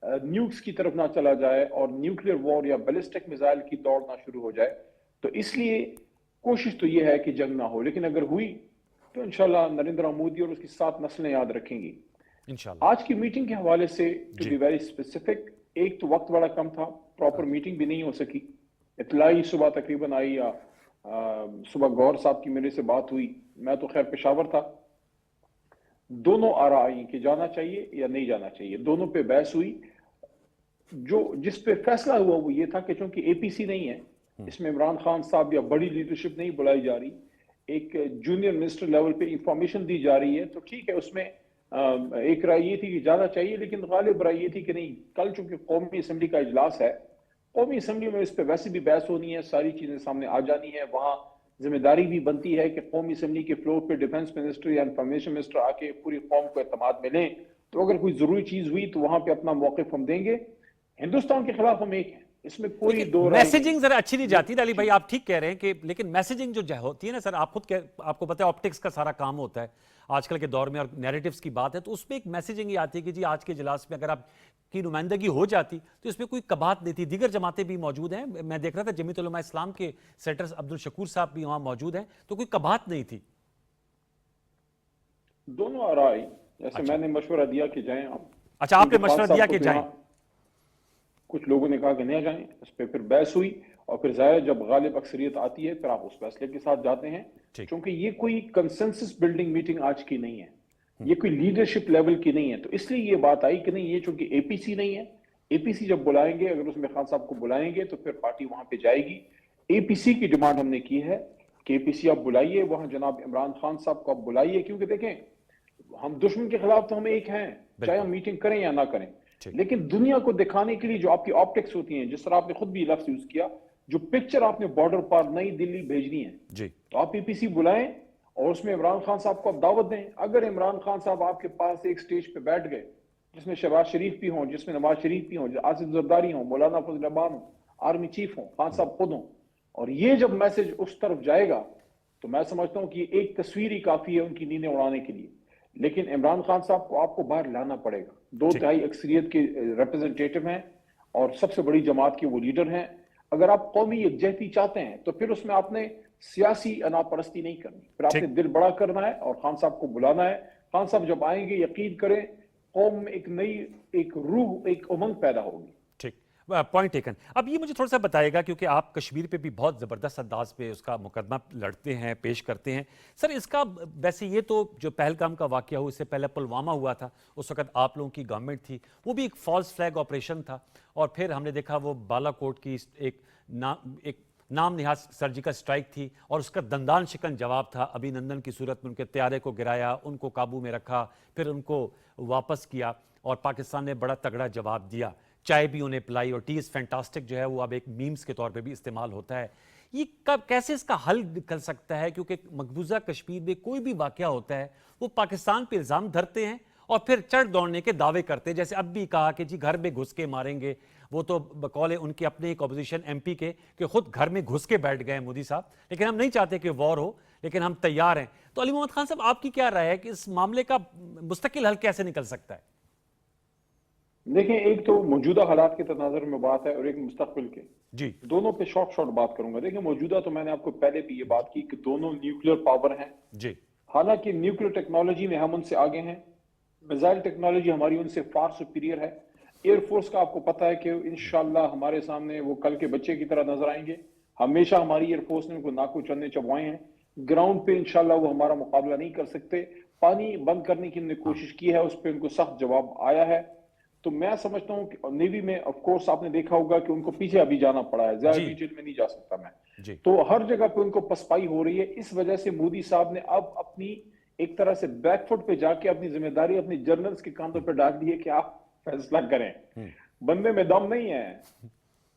न्यूक्स की तरफ ना चला जाए और न्यूक्लियर वॉर या बैलिस्टिक मिसाइल की दौड़ ना शुरू हो जाए। तो इसलिए कोशिश तो ये है कि जंग ना हो, लेकिन अगर हुई तो इंशाल्लाह नरेंद्र मोदी और उसकी 7 नस्लें याद रखेंगी इंशाल्लाह। आज की मीटिंग के हवाले से टू बी वेरी स्पेसिफिक, एक तो वक्त बड़ा कम था, प्रॉपर मीटिंग भी नहीं हो सकी। इतलाई सुबह तकरीबन आई, या सुबह गौर साहब की मेरे से बात हुई, मैं तो खैर पेशावर था। दोनों आरा आई कि जाना चाहिए या नहीं जाना चाहिए, दोनों पे बहस हुई। जो जिस पे फैसला हुआ वो ये था कि चूंकि APC नहीं है, इसमें इमरान खान साहब या बड़ी लीडरशिप नहीं बुलाई जा रही, एक जूनियर मिनिस्टर लेवल पे इंफॉर्मेशन दी जा रही है, तो ठीक है, उसमें एक राय ये थी कि ज्यादा चाहिए, लेकिन गालिब राय ये थी कि नहीं, कल चूंकि कौमी असम्बली का इजलास है, कौमी असम्बली में इस पे वैसे भी बहस होनी है, सारी चीजें सामने आ जानी है, वहां जिम्मेदारी भी बनती है कि कौमी असम्बली के फ्लोर पे डिफेंस मिनिस्टर या इंफॉर्मेशन मिनिस्टर आके पूरी कौम को एतमाद में लें, तो अगर कोई जरूरी चीज हुई तो वहां पे अपना मौक़िफ़ हम देंगे। हिंदुस्तान के खिलाफ हम एक हैं, इसमें कोई दो राय मैसेजिंग जरा अच्छी नहीं जाती अली भाई, आप ठीक कह रहे हैं कि, लेकिन मैसेजिंग जो होती है ना सर, आप खुद आपको पता है ऑप्टिक्स का सारा काम होता है आजकल के दौर में, और नैरेटिव्स की बात है, तो उसमें एक मैसेजिंग ये आती है कि जी आज के इजलास में अगर आपकी नुमाइंदगी हो जाती तो इसमें कोई कबात नहीं थी। दीगर जमातें भी मौजूद हैं, मैं देख रहा था जमीयत उलमा इस्लाम के सेक्रेटरी अब्दुल शकूर साहब भी वहां मौजूद हैं, तो कोई कबात नहीं थी। दोनों आरा आई, जैसे अच्छा। मैंने मशवरा दिया कि जाएं आप, अच्छा, आपने उनके मशवरा पास दिया आपको कि तो जाएं। यहाँ कुछ लोगों ने कहा कि नहीं जाएं, इस पर फिर बहस हुई, और फिर जाहिर जब गालिब अक्सरियत आती है फिर आप उस फैसले के साथ जाते हैं, ठीक। क्योंकि ये कोई कंसेंसस बिल्डिंग मीटिंग आज की नहीं है, ये कोई लीडरशिप लेवल की नहीं है, तो इसलिए ये बात आई कि नहीं, ये चूंकि एपीसी नहीं है, एपीसी जब बुलाएंगे, अगर उसमें खान साहब को बुलाएंगे तो फिर पार्टी वहां पे जाएगी। एपीसी की डिमांड हमने की है कि एपीसी आप बुलाइए, वहां जनाब इमरान खान साहब को आप बुलाइए, क्योंकि देखें हम दुश्मन के खिलाफ तो हम एक हैं, चाहे हम मीटिंग करें या ना करें, लेकिन दुनिया को दिखाने के लिए जो आपकी ऑप्टिक्स होती हैं, जिस तरह आपने खुद भी लफ्ज यूज किया, जो पिक्चर आपने बॉर्डर पर नई दिल्ली भेजनी है जी, तो आप एपीसी बुलाएं और उसमें इमरान खान साहब को आप दावत दें। अगर इमरान खान साहब आपके पास एक स्टेज पे बैठ गए जिसमें शहबाज शरीफ भी हों, जिसमें नवाज शरीफ भी हों, आसिफ जरदारी हों, मौलाना फजल रहमान हों, आर्मी चीफ हों, खान साहब खुद हों, और ये जब मैसेज उस तरफ जाएगा तो मैं समझता हूं कि एक तस्वीर ही काफी है उनकी नींदें उड़ाने के लिए। लेकिन इमरान खान साहब को आपको बाहर लाना पड़ेगा, 2/3 अक्सरियत के रिप्रेजेंटेटिव हैं और सबसे बड़ी जमात के वो लीडर हैं। अगर आप कौमी यकजहती चाहते हैं तो फिर उसमें आपने सियासी अनापरस्ती नहीं करनी, फिर आपने दिल बड़ा करना है और खान साहब को बुलाना है। खान साहब जब आएंगे, यकीन करें कौम में एक नई एक रूह, एक उमंग पैदा होगी। ठीक, पॉइंट टेकन। अब ये मुझे थोड़ा सा बताएगा, क्योंकि आप कश्मीर पे भी बहुत ज़बरदस्त अंदाज पे उसका मुकदमा लड़ते हैं, पेश करते हैं सर, इसका वैसे ये तो जो पहलगाम का वाकया हुआ, इससे पहले पुलवामा हुआ था, उस वक्त आप लोगों की गवर्नमेंट थी, वो भी एक फॉल्स फ्लैग ऑपरेशन था, और फिर हमने देखा वो बालाकोट की एक नाम निहाज सर्जिकल स्ट्राइक थी, और उसका दंदान शिकन जवाब था, अभिनंदन की सूरत में उनके त्यारे को गिराया, उनको काबू में रखा, फिर उनको वापस किया, और पाकिस्तान ने बड़ा तगड़ा जवाब दिया, चाय भी उन्हें पिलाई, और टी इज़ फैंटास्टिक जो है वो अब एक मीम्स के तौर पे भी इस्तेमाल होता है। ये कब कैसे इसका हल निकल सकता है, क्योंकि मकबूजा कश्मीर में कोई भी वाकया होता है वो पाकिस्तान पे इल्ज़ाम धरते हैं और फिर चढ़ दौड़ने के दावे करते हैं, जैसे अब भी कहा कि जी घर में घुस के मारेंगे, वो तो बकौल उनके अपने एक अपोजिशन एमपी के कि खुद घर में घुस के बैठ गए मोदी साहब, लेकिन हम नहीं चाहते कि वॉर हो, लेकिन हम तैयार हैं। तो अली मोहम्मद खान साहब, आपकी क्या राय है कि इस मामले का मुस्तकिल हल कैसे निकल सकता है? देखिए, एक तो मौजूदा हालात के तनाजुर में बात है और एक मुस्तकबिल के, जी, दोनों पे शॉर्ट बात करूंगा। देखिए, मौजूदा तो मैंने आपको पहले भी ये बात की कि दोनों न्यूक्लियर पावर हैं जी, हालांकि न्यूक्लियर टेक्नोलॉजी में हम उनसे आगे हैं, मिसाइल टेक्नोलॉजी हमारी उनसे फार सुपीरियर है। एयरफोर्स का आपको पता है कि इंशाल्लाह हमारे सामने वो कल के बच्चे की तरह नजर आएंगे, हमेशा हमारी एयरफोर्स ने उनको नाकू चन्ने चबवाए हैं, ग्राउंड पे इंशाल्लाह वो हमारा मुकाबला नहीं कर सकते। पानी बंद करने की उन्होंने कोशिश की है, उस पर उनको सख्त जवाब आया है। तो मैं समझता हूँ कि नेवी में ऑफ कोर्स आपने देखा होगा कि उनको पीछे अभी जाना पड़ा है, ज्यादा डिटेल में नहीं जा सकता मैं जी। तो हर जगह पे उनको पसपाई हो रही है। इस वजह से मोदी साहब ने अब अपनी एक तरह से बैकफुट पे जाके अपनी जिम्मेदारी अपनी जर्नल्स के कांधों पे डाल दी है कि आप फैसला करें। बंदे में दम नहीं है,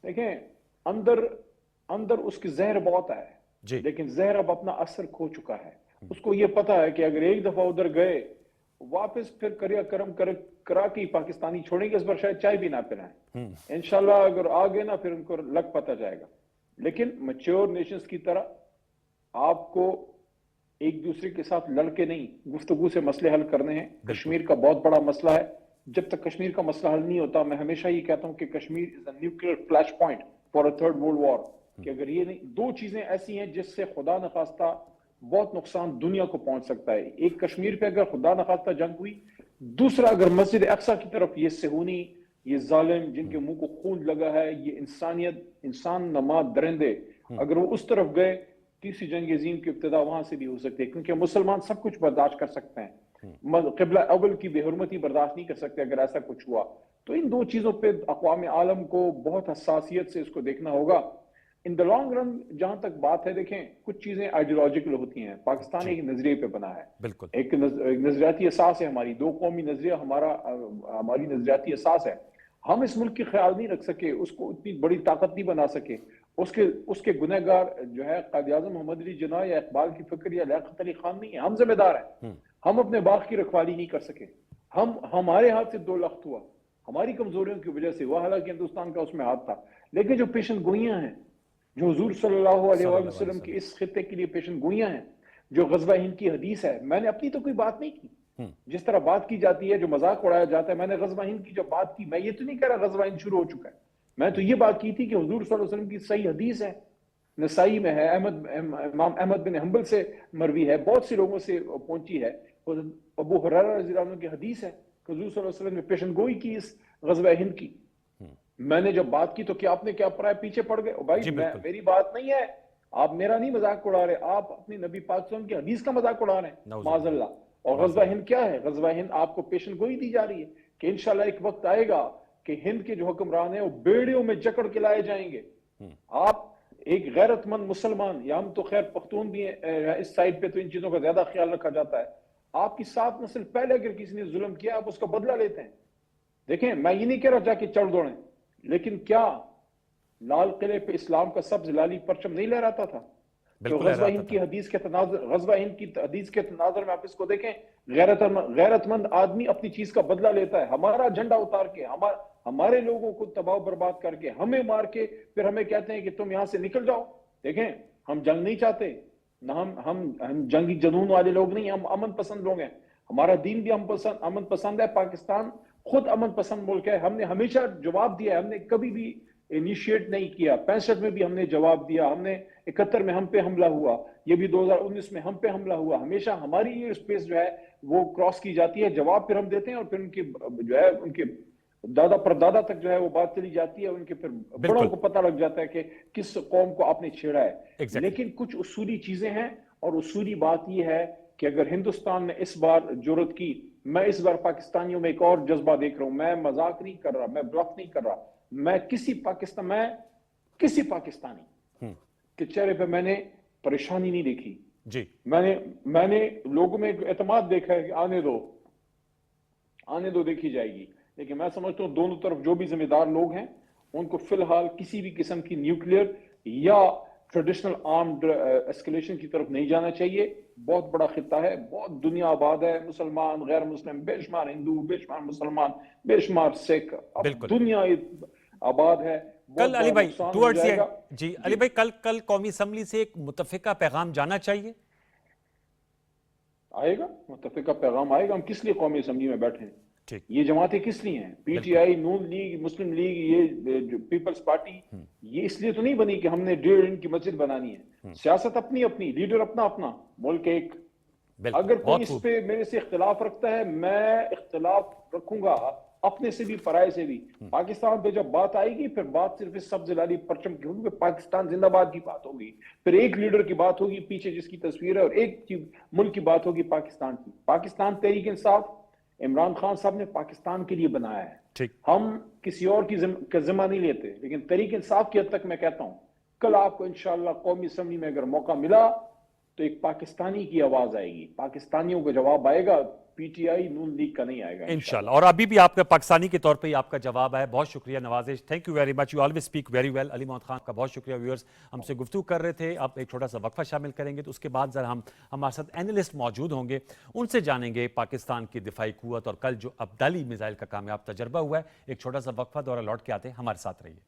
देखें अंदर अंदर उसकी जहर बहुत है जी। लेकिन जहर अब अपना असर खो चुका है। उसको ये पता है कि अगर एक दफा उधर गए वापस फिर करिया कर्म करा के पाकिस्तानी छोड़ेंगे, इस बार शायद चाय भी ना पिलाएं। इंशाल्लाह अगर आ गए ना फिर उनको लग पता जाएगा। लेकिन मैच्योर नेशंस की तरह आपको एक दूसरे के साथ लड़के नहीं, गुफ्तगू से मसले हल करने हैं। कश्मीर का बहुत बड़ा मसला है, जब तक कश्मीर का मसला हल नहीं होता, मैं हमेशा ये कहता हूं कि Kashmir is a nuclear flash point for a third world war. कि अगर ये नहीं, दो चीजें ऐसी हैं जिससे खुदा न खास्ता बहुत नुकसान दुनिया को पहुंच सकता है। एक कश्मीर पे अगर खुदा न खास्ता जंग हुई, दूसरा अगर मस्जिद अक्सा की तरफ ये सेहूनी, ये जालिम जिनके मुंह को खून लगा है, ये इंसानियत इंसान नमाज दरिंदे अगर वो उस तरफ गए, तीसरी जंग अजीम की इब्तिदा वहां से भी हो सकती है। क्योंकि मुसलमान सब कुछ बर्दाश्त कर सकते हैं, क़िबला अव्वल की बेहुरमती बर्दाश्त नहीं कर सकते। अगर ऐसा कुछ हुआ तो इन दो चीजों पे अक़वाम आलम को बहुत हसासियत से इसको देखना होगा। इन द लॉन्ग रन जहां तक बात है, देखें कुछ चीजें आइडियोलॉजिकल होती हैं। पाकिस्तान एक नजरिए पे बना है, बिल्कुल एक नजरियाती असास है, हमारी दो कौमी नजरिया हमारी नजरियाती असास है। हम इस मुल्क की ख्याल नहीं रख सके, उसको इतनी बड़ी ताकत नहीं बना सके। उसके गुनहगार जो है कायद आज़म मोहम्मद अली जिन्ना या इकबाल की फिक्र या लियाकत अली खान नहीं है, हम जिम्मेदार हैं। हम अपने बाग की रखवाली नहीं कर सके, हमारे हाथ से 2 लख्त हुआ, हमारी कमजोरियों की वजह से हुआ, हालांकि हिंदुस्तान का उसमें हाथ था। लेकिन जो पेशन गोइयां हैं, जो हुजूर सल्लल्लाहु अलैहि वसल्लम की इस खित्ते के लिए पेशन गोइयां हैं, जो गज़वा हिंद की हदीस है, मैंने अपनी तो कोई बात नहीं की। जिस तरह बात की जाती है, जो मजाक उड़ाया जाता है, मैंने गज़वा हिंद की जो बात की, मैं ये तो नहीं कह रहा गज़वा हिंद शुरू हो चुका है। मैं तो ये बात की थी कि हुजूर सल्लल्लाहु अलैहि वसल्लम की सही हदीस है, नसाई में है, इमाम अहमद बिन हंबल से मरवी है, बहुत से लोगों से पहुंची है। अबू हुरैरा रज़ियल्लाहु अन्हु की हदीस है कि हुजूर सल्लल्लाहु अलैहि वसल्लम ने पेशन गोई की इस गज़वा हिंद की। मैंने जब बात की तो क्या आपने क्या पढ़ा, पीछे पड़ गए? भाई मेरी बात नहीं है, आप मेरा नहीं मजाक उड़ा रहे, आप अपने नबी पाक सल्लल्लाहु अलैहि वसल्लम की हदीस का मजाक उड़ा रहे हैं, माज़अल्लाह। और गज़वा हिंद क्या है? गज़वा हिंद आपको पेशन गोई दी जा रही है कि इंशाल्लाह एक वक्त आएगा कि हिंद के जो हुक्मरान है वो बेड़ियों में जकड़ के लाए जाएंगे। आप एक गैरतमंद मुसलमान, या हम तो खैर पख्तून भी हैं, इस साइड पे तो इन चीजों का ज्यादा ख्याल रखा जाता है। आपकी 7 नस्ल पहले अगर किसी ने जुल्म किया, आप उसका बदला लेते हैं। देखें, मैं ये नहीं कह रहा जाके चढ़ दौड़ें, लेकिन क्या लाल किले पे इस्लाम का सब्ज लाली परचम नहीं लहराता था? तो गज़वा हिंद की हदीस के तनाज़ुर में आप इसको देखें, गैरतमंद आदमी अपनी चीज का बदला लेता है। हमारा झंडा उतार के, हमारे लोगों को तबाह बर्बाद करके, हमें मार के, फिर हमें कहते हैं कि तुम यहां से निकल जाओ। देखें, हम जंग नहीं चाहते ना, हम जंगी जुनून वाले लोग नहीं, हम अमन पसंद लोग हैं। हमारा दीन भी अमन पसंद है। पाकिस्तान खुद अमन पसंद मुल्क है। हमने हमेशा जवाब दिया है, हमने कभी भी इनिशिएट नहीं किया। 65 में भी हमने जवाब दिया, हमने 71 में हम पे हमला हुआ, ये भी 2019 में हम पे हमला हुआ। हमेशा हमारी ये स्पेस जो है वो क्रॉस की जाती है, जवाब फिर हम देते हैं, और फिर उनके जो है उनके दादा परदादा तक जो है वो बात चली जाती है, उनके फिर बड़ों को पता लग जाता है कि किस कौम को आपने छेड़ा है। लेकिन कुछ उसूली चीजें हैं, और उसूली बात ये है कि अगर हिंदुस्तान ने इस बार जुर्रत की, मैं इस बार पाकिस्तानियों में एक और जज्बा देख रहा हूं, मैं मजाक नहीं कर रहा, मैं ब्लफ नहीं कर रहा, मैं किसी पाकिस्तानी के चेहरे पे मैंने परेशानी नहीं देखी जी। मैंने लोगों में एतमाद देखा है कि आने दो देखी जाएगी। लेकिन मैं समझता हूं दोनों तरफ जो भी जिम्मेदार लोग हैं, उनको फिलहाल किसी भी किस्म की न्यूक्लियर या ट्रेडिशनल आर्म्ड एस्केलेशन की तरफ नहीं जाना चाहिए। बहुत बड़ा खिता है, बहुत दुनिया आबाद है, मुसलमान, गैर मुस्लिम, बेशुमार हिंदू, बेशुमार मुसलमान, बेशुमार सिख, दुनिया आबाद है। कल अली भाई टुवर्ड्स जी अली भाई, कल कौमी असम्बली से एक मुतफिका पैगाम जाना चाहिए। आएगा मुतफिका पैगाम आएगा। हम किस लिए कौमी असम्बली में बैठे हैं? ठीक, ये जमातें किस लिए हैं? पीटीआई, नून लीग, मुस्लिम लीग, ये जो पीपल्स पार्टी, ये इसलिए तो नहीं बनी कि हमने 1.5 इंच की मस्जिद बनानी है। सियासत अपनी अपनी, लीडर अपना अपना, मुल्क एक। अगर कोई इस पे मेरे से इख्तिलाफ रखता है, मैं इख्तिलाफ रखूंगा अपने से भी, पराये से भी। पाकिस्तान पे जब बात आएगी, फिर बात सिर्फ इस सब्ज लाली परचम की होगी, पाकिस्तान जिंदाबाद की बात होगी। फिर एक लीडर की बात होगी पीछे जिसकी तस्वीर है, और एक मुल्क की बात होगी पाकिस्तान की। पाकिस्तान तहरीक इंसाफ इमरान खान साहब ने पाकिस्तान के लिए बनाया है। ठीक, हम किसी और की जिम्मा नहीं लेते, लेकिन तहरीक इंसाफ की हद तक मैं कहता हूं, कल आपको इंशाअल्लाह कौमी असम्बली में अगर मौका मिला तो एक पाकिस्तानी की आवाज आएगी, पाकिस्तानियों का जवाब आएगा, पीटीआई नून लीग का नहीं आएगा इंशाल्लाह। और अभी भी आपका पाकिस्तानी के तौर पे ही आपका जवाब है। बहुत शुक्रिया नवाजिश, thank you very much, you always speak very well. Ali Mohammad Khan का बहुत शुक्रिया। व्यूअर्स हमसे गुफ्तगू कर रहे थे, अब एक छोटा सा वक्फा शामिल करेंगे, तो उसके बाद जरा हमारे साथ एनालिस्ट मौजूद होंगे, उनसे जानेंगे पाकिस्तान की दिफाई कुव्वत और कल जो अब्दाली मिसाइल का कामयाब तजर्बा हुआ है। एक छोटा सा वक्फा, दौरा लौट के आते हैं, हमारे साथ रहिए।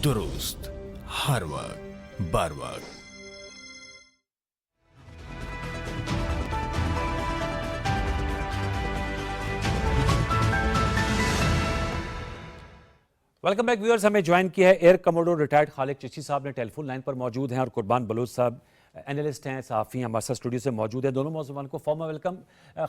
दुरुस्त हर वक्त बार वक्त। Welcome back viewers. हमें ज्वाइन किया है air commodore retired Khalid Chishti साहब ने टेलीफोन लाइन पर मौजूद हैं, और कुर्बान बलूच साहब एनालिस्ट हैं, सहाफ़ी हैं, हमारे साथ स्टूडियो से मौजूद है। दोनों मौजूद को फॉर्मल वेलकम।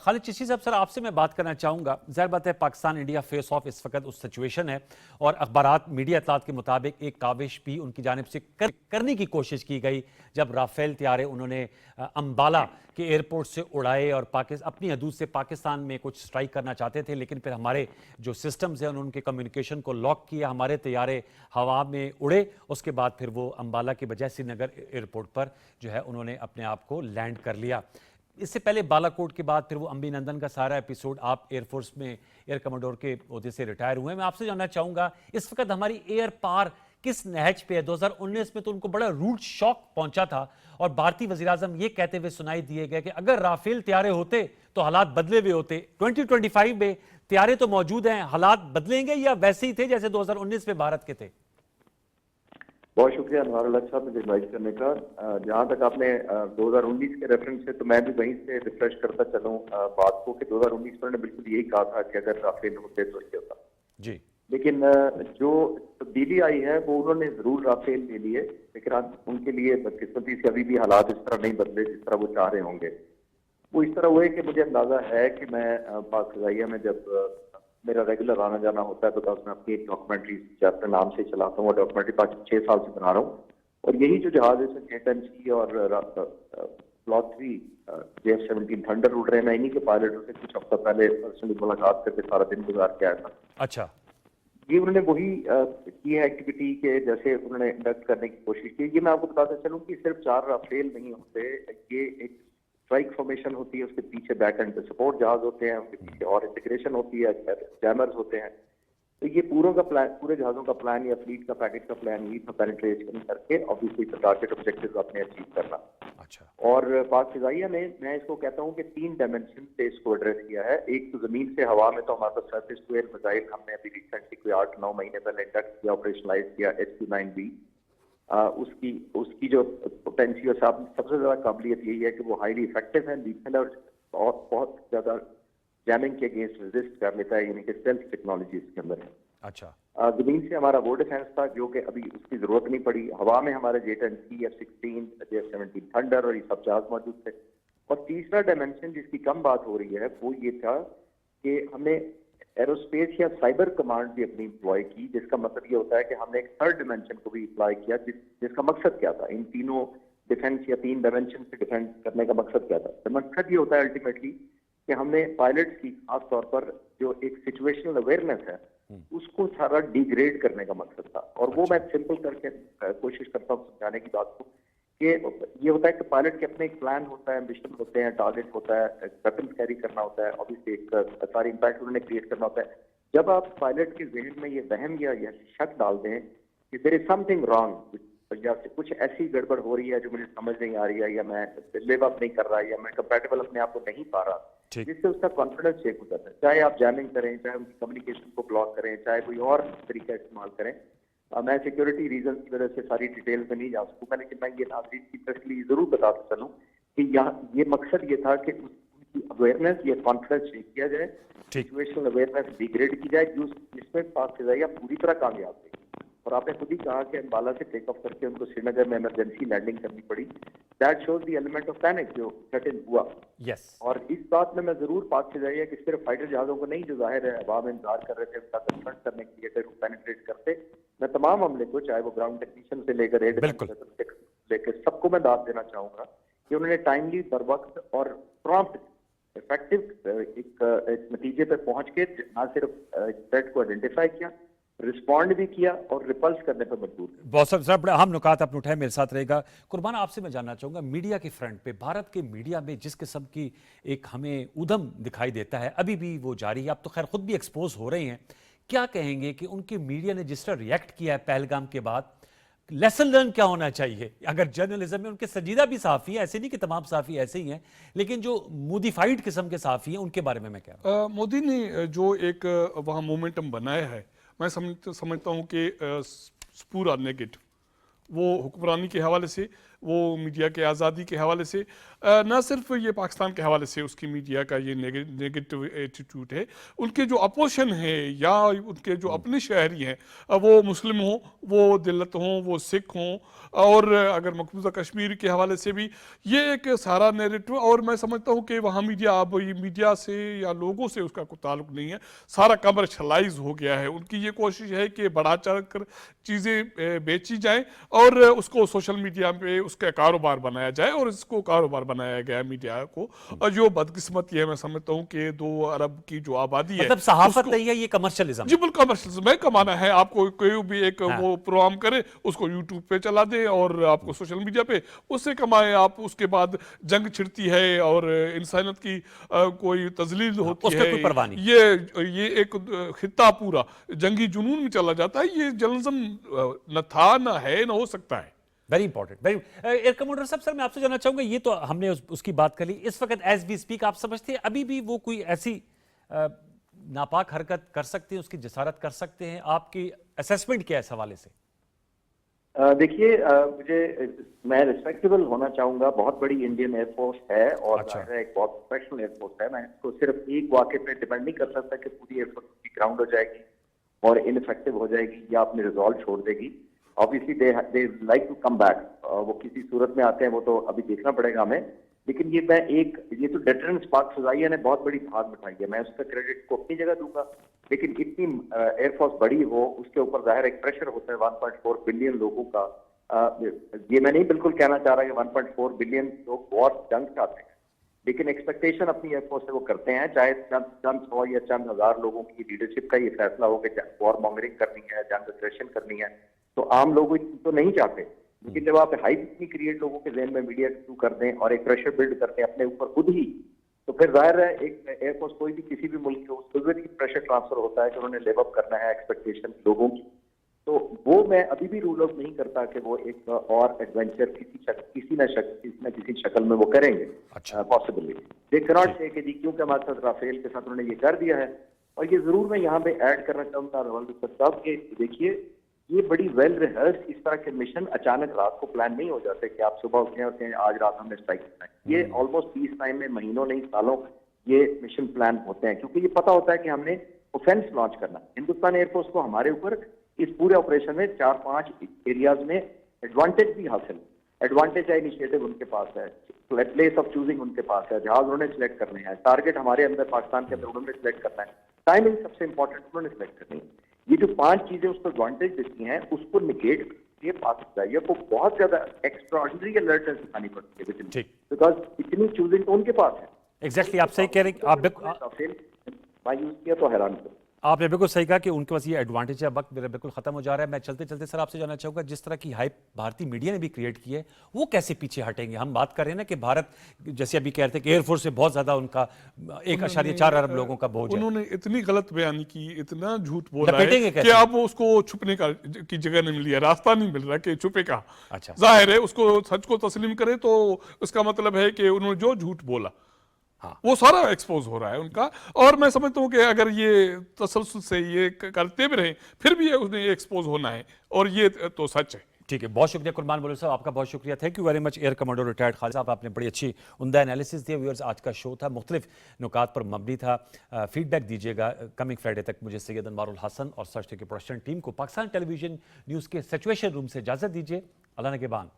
खालिद चिश्ती साहब, सर आपसे मैं बात करना चाहूँगा। ज़ाहिर बात है पाकिस्तान इंडिया फेस ऑफ इस वक्त उस सिचुएशन है, और अखबारात मीडिया इतलात के मुताबिक एक काविश भी उनकी जानिब से करने की कोशिश की गई जब राफेल तैयारे उन्होंने अम्बाला के एयरपोर्ट से उड़ाए और अपनी हदूद से पाकिस्तान में कुछ स्ट्राइक करना चाहते थे, लेकिन फिर हमारे जो सिस्टम्स हैं उन्होंने उनके कम्युनिकेशन को लॉक किया, हमारे तैयारे हवा में उड़े। उसके बाद फिर वो अम्बाला के बजाय श्रीनगर एयरपोर्ट पर जो है उन्होंने अपने आप को लैंड कर लिया। इससे पहले बालाकोट के बाद फिर वो अम्बिनंदन का सारा एपिसोड, आप एयरफोर्स में एयर कमांडोर के ओहदे से रिटायर हुए। मैं आपसे जानना चाहूँगा इस वक्त हमारी एयर पार किस नहज पे है? 2019 में तो उनको बड़ा रूट शॉक पहुंचा था, और भारतीय वज़ीर-ए-आज़म ये कहते हुए सुनाई दिए गए कि अगर राफेल तैयारे होते तो हालात बदले हुए होते। 2025 में तैयारे तो मौजूद हैं, हालात बदलेंगे या वैसे ही थे जैसे 2019 में भारत के थे? बहुत शुक्रिया अनवारुल्लाह साहब मुझे इनवाइट करने का। जहाँ तक आपने 2019 के रेफरेंस से, तो मैं भी वहीं से रिफ्रेश करता चलूँ बात को कि 2019 में बिल्कुल यही कहा था कि अगर राफेल होते तो ये होता जी। लेकिन जो तब्दीली आई है वो उन्होंने जरूर राफेल ले लिए, लेकिन आज उनके लिए बदकिस्मती से अभी भी हालात इस तरह नहीं बदले जिस तरह वो चाह रहे होंगे। वो इस तरह हुए कि मुझे अंदाजा है कि मैं पाक फ़िज़ाइया में जब मेरा रेगुलर आना जाना होता है, बिकॉज मैं अपनी डॉक्यूमेंट्री अपने नाम से चलाता हूँ और डॉक्यूमेंट्री 6 साल से बना रहा हूँ, और यही जो जहाज है J-10C और ब्लॉक 3 JF-17 थंडर उड़ रहे हैं, मैं इन्हीं के पायलटों से कुछ हफ्ता पहले पर्सनली मुलाकात करके सारा दिन गुजार के आया था। अच्छा, ये उन्होंने वही की है एक्टिविटी के जैसे उन्होंने इंडक्ट करने की कोशिश की। ये मैं आपको बताता चलूँ कि सिर्फ 4 राफेल नहीं होते, ये एक स्ट्राइक फॉर्मेशन होती है, उसके पीछे बैक एंड पे सपोर्ट जहाज होते हैं, उनके पीछे और इंटीग्रेशन होती है, जैमर्स होते हैं। तो ये पूरे जहाज़ों का प्लान या फ्लीट का पैकेज का प्लान यही था, पेनिट्रेशन करके ऑब्वियसली टारगेट ऑब्जेक्टिव्स अपने अचीव करना। अच्छा। और पाक फ़िज़ाइया में मैं इसको कहता हूँ कि 3 डायमेंशन से इसको एड्रेस किया है। एक तो जमीन से हवा में, तो हमारे पास सरफेस टू एयर मिसाइल हमने अभी रिसेंटली कोई 8-9 महीने पहले इंडक्ट किया, ऑपरेशनलाइज किया, HQ-9B। उसकी जो पोटेंशियल सबसे ज्यादा काबिलियत यही है कि वो हाईली इफेक्टिव है, लीथल है, और बहुत ज्यादा जैमिंग के अगेंस्ट रेजिस्ट कर लेता है, यानी कि स्टेल्थ टेक्नोलॉजी इसके अंदर है। अच्छा। जमीन से हमारा वो डिफेंस था जो कि अभी उसकी जरूरत नहीं पड़ी। हवा में हमारे J-10C, F-16, JF-17 थंडर और ये सब जहाज मौजूद थे। और तीसरा डायमेंशन जिसकी कम बात हो रही है वो ये था कि हमने एरोस्पेस या साइबर कमांड भी अपनी इम्प्लॉय की, जिसका मतलब ये होता है कि हमने एक थर्ड डायमेंशन को भी अप्लाई किया, जिसका मकसद क्या था? इन तीनों डिफेंस या 3 डायमेंशन से डिफेंस करने का मकसद क्या था? तो मकसद ये होता है अल्टीमेटली कि हमने पायलट्स की खास तौर पर जो एक सिचुएशनल अवेयरनेस है उसको सारा डिग्रेड करने का मकसद था। और वो मैं सिंपल करके कोशिश करता हूँ समझाने की बात को, कि ये होता है कि पायलट के अपने एक प्लान होता है, मिशन होते हैं, टारगेट होता है, वेपन कैरी करना होता है, ऑब्वियसली एक सारी इम्पैक्ट उन्होंने क्रिएट करना होता है। जब आप पायलट के जहन में ये वहम या शक डाल दें कि देयर इज समथिंग रॉन्ग, या कुछ ऐसी गड़बड़ हो रही है जो मुझे समझ नहीं आ रही है, या मैं लिव अप नहीं कर रहा, या मैं कंपैटिबल अपने आप को नहीं पा रहा, जिससे उसका कॉन्फिडेंस चेक हो जाता है। चाहे आप जैमिंग करें, चाहे उनकी कम्युनिकेशन को ब्लॉक करें, चाहे कोई और तरीका इस्तेमाल करें। मैं सिक्योरिटी रीजन की वजह से सारी डिटेल में नहीं जा सकूंगा, लेकिन मैं ये नाज़रीन की तसली जरूर बताता चलूँ कि यहाँ ये मकसद ये था कि उनकी अवेयरनेस या कॉन्फिडेंस चेक किया जाए, सिचुएशनल अवेयरनेस डिग्रेड की जाए, जिसमें पाक फ़िज़ाइया पूरी तरह कामयाब थी। और आपने खुद ही कहा कि अम्बाला से टेक ऑफ करके उनको श्रीनगर में इमरजेंसी लैंडिंग करनी पड़ी। That shows the element of panic जो सेट इन हुआ। और इस बात में मैं जरूर पाक फ़िज़ाइया कि सिर्फ फाइटर जहाजों को नहीं, जो जाहिर है हवा में इंतजार कर रहे थे उनका कन्फ्रंट करने के लिए, अगर वो पेनिट्रेट करते, मैं तमाम हमले को, चाहे वो ग्राउंड टेक्नीशियन से लेकर एयर डिफेंस लेकर सबको मैं दाद देना चाहूंगा कि उन्होंने टाइमली, बर वक्त और प्रॉम्प्ट इफेक्टिव एक नतीजे पे पहुंच के ना सिर्फ थ्रेट को आइडेंटिफाई किया, रिस्पॉन्ड भी किया और रिपल्स करने पर मजबूर है। बहुत सारे बड़े अहम नुकात आपने उठाए, मेरे साथ रहेगा। कुर्बान, आपसे मैं जानना चाहूँगा मीडिया के फ्रंट पे, भारत के मीडिया में जिस किस्म की एक हमें उधम दिखाई देता है, अभी भी वो जारी है, आप तो खैर खुद भी एक्सपोज हो रहे हैं, क्या कहेंगे कि उनके मीडिया ने जिस तरह रिएक्ट किया है पहलगाम के बाद, लेसन लर्न क्या होना चाहिए? अगर जर्नलिज्म में उनके संजीदा भी सहाफ़ी हैं, ऐसे नहीं कि तमाम सहाफ़ी ऐसे ही हैं, लेकिन जो मोडिफाइड किस्म के सहाफ़ी हैं उनके बारे में मैं कह रहा हूँ। मोदी ने जो एक वहाँ मोमेंटम बनाया है, मैं समझता हूँ कि पूरा नेगेटिव, वो हुक्मरानी के हवाले से, वो मीडिया के आज़ादी के हवाले से, न सिर्फ ये पाकिस्तान के हवाले से उसकी मीडिया का ये नेगेटिव एटीट्यूड है, उनके जो अपोजिशन है या उनके जो अपने शहरी हैं, वो मुस्लिम हों, वो दलित हों, वो सिख हों, और अगर मकबूजा कश्मीर के हवाले से भी ये एक सारा नैरेटिव, और मैं समझता हूँ कि वहाँ मीडिया अब ये मीडिया से या लोगों से उसका कोई ताल्लुक नहीं है, सारा कमर्शलाइज हो गया है। उनकी ये कोशिश है कि बढ़ा चढ़ कर चीज़ें बेची जाएं और उसको सोशल मीडिया पे उसका कारोबार बनाया जाए, और इसको कारोबार बनाया गया मीडिया को। और जो बदकिस्मती है, मैं समझता हूँ कि 2 अरब की जो आबादी है, मतलब सहाफत उसको- नहीं है, ये कमर्शियलिज्म। जी बिल्कुल कमर्शियलिज्म है, कमाना है आपको, कोई भी एक वो प्रोग्राम करे, उसको यूट्यूब पे चला दे और आपको सोशल मीडिया पे उससे कमाए आप। उसके बाद जंग छिड़ती है और इंसानियत की कोई तजलील होती उसका है, कोई परवाह नहीं। ये एक खित्ता पूरा जंगी जुनून में चला जाता है। ये जर्नलिज्म न था, न है, न हो सकता है। Very important, very. Air commander साहब, सर मैं आपसे जानना चाहूंगा, ये तो हमने उसकी बात कर ली, इस वक्त एज वी स्पीक आप समझते हैं अभी भी वो कोई ऐसी नापाक हरकत कर सकते हैं, उसकी जसारत कर सकते हैं? आपकी असेसमेंट क्या है इस हवाले से? देखिए, मैं रिस्पेक्टेबल होना चाहूंगा। बहुत बड़ी इंडियन एयरफोर्स है और अच्छा। जाहिर है एक बहुत प्रोफेशनल एयरफोर्स है। मैं इसको सिर्फ एक वाक़े पे डिपेंड नहीं कर सकता कि पूरी एयरफोर्स की ग्राउंड हो जाएगी और इनइफेक्टिव हो जाएगी या अपने रिजॉल्व छोड़ देगी। Obviously they like to come back, वो किसी सूरत में आते हैं वो तो अभी देखना पड़ेगा हमें। लेकिन ये तो डेटरेंस पाक फजाइया ने बहुत बड़ी भाग उठाई है, मैं उसका क्रेडिट को अपनी जगह दूंगा। लेकिन इतनी एयरफोर्स बड़ी हो, उसके ऊपर जाहिर एक प्रेशर होता है 1.4 बिलियन लोगों का। ये मैं नहीं बिल्कुल कहना चाह रहा कि 1.4 बिलियन लोग वॉर जंग चाहते हैं, लेकिन एक्सपेक्टेशन अपनी एयरफोर्स से वो करते हैं, चाहे चंद 100 या चंद हज़ार लोगों की लीडरशिप का ये फैसला हो कि वॉर मॉन्गरिंग करनी है, जंग अग्रेशन करनी है, तो आम लोग तो नहीं चाहते। लेकिन जब आप हाइप इतनी क्रिएट लोगों के ज़हन में मीडिया के थ्रू कर दें और एक प्रेशर बिल्ड करते हैं अपने ऊपर खुद ही, तो फिर जाहिर है एक एयरफोर्स कोई भी किसी भी मुल्क के उसको भी प्रेशर ट्रांसफर होता है कि उन्होंने लिव अप करना है एक्सपेक्टेशन लोगों की। तो वो मैं अभी भी रूल आउट नहीं करता कि वो एक और एडवेंचर किसी न किसी शक्ल में वो करेंगे। अच्छा। पॉसिबली दे कैन नॉट से कि जी क्योंकि हमारे साथ राफेल के साथ उन्होंने ये कर दिया है। और ये जरूर मैं यहाँ पे ऐड करना चाहूंगा रवाल साहब कि देखिए, ये बड़ी वेल रिहर्स इस तरह के मिशन अचानक रात को प्लान नहीं हो जाते कि आप सुबह उठे और कहें आज रात हमने स्ट्राइक करना है। ये ऑलमोस्ट पीस टाइम में महीनों नहीं सालों ये मिशन प्लान होते हैं, क्योंकि ये पता होता है कि हमने ऑफेंस लॉन्च करना है। हिंदुस्तान एयरफोर्स को हमारे ऊपर इस पूरे ऑपरेशन में 4-5 एरियाज में एडवांटेज भी हासिल, एडवांटेज है, इनिशिएटिव उनके पास है, प्लेस ऑफ चूजिंग उनके पास है, जहाज उन्होंने सिलेक्ट करने हैं, टारगेट हमारे अंदर पाकिस्तान के अंदर उन्होंने सिलेक्ट करना है, टाइमिंग सबसे इंपॉर्टेंट उन्होंने सिलेक्ट करनी है। ये जो 5 चीजें उसको एडवांटेज देती हैं, उसको निगेट ये पाकिस्तान को बहुत ज्यादा एक्स्ट्राऑर्डिनरी अलर्टनेस दिखानी पड़ती है, ठीक। बिकॉज इतनी चूजिंग तो उनके पास है। एग्जैक्टली, आप सही कह रहे हैं। आप यूज किया तो हैरान कर। आपने बिल्कुल सही कहा कि उनके पास ये एडवांटेज है। वक्त मेरा बिल्कुल खत्म हो जा रहा है। मैं चलते चलते सर आपसे जानना चाहूंगा, जिस तरह की हाइप भारतीय मीडिया ने भी क्रिएट की है, वो कैसे पीछे हटेंगे? हम बात कर रहे हैं ना कि भारत, जैसे अभी कह रहे थे कि एयरफोर्स से बहुत ज्यादा उनका 1.4 अरब लोगों का बोझ है। उन्होंने इतनी गलत बयानी की, इतना झूठ बोला लपेटेंगे है कैसे? कि अब उसको छुपने की जगह नहीं मिली है, रास्ता नहीं मिल रहा कि छुपे का। अच्छा। जाहिर है उसको सच को तस्लीम करे तो उसका मतलब है कि उन्होंने जो झूठ बोला वो सारा एक्सपोज हो रहा है उनका। और मैं समझता हूँ कि अगर ये तसलसल से ये करते भी रहे फिर भी उन्हें एक्सपोज होना है, और ये तो सच है। ठीक है, बहुत शुक्रिया कुरबान बोलो साहब, आपका बहुत शुक्रिया। Thank you very much air commander retired Khalid साहब, आपने बड़ी अच्छी उम्दा एनालिसिस दिया। व्यूअर्स, आज का शो था, मुख्तलिफ नुकात पर मबनी था। फीडबैक दीजिएगा। कमिंग फ्राइडे तक मुझे सैयद अनवारुल हसन और सच की प्रोडक्शन टीम को पाकिस्तान टेलीविजन न्यूज़ के सिचुएशन रूम से इजाज़त दीजिए। अल्लाह ने के बान।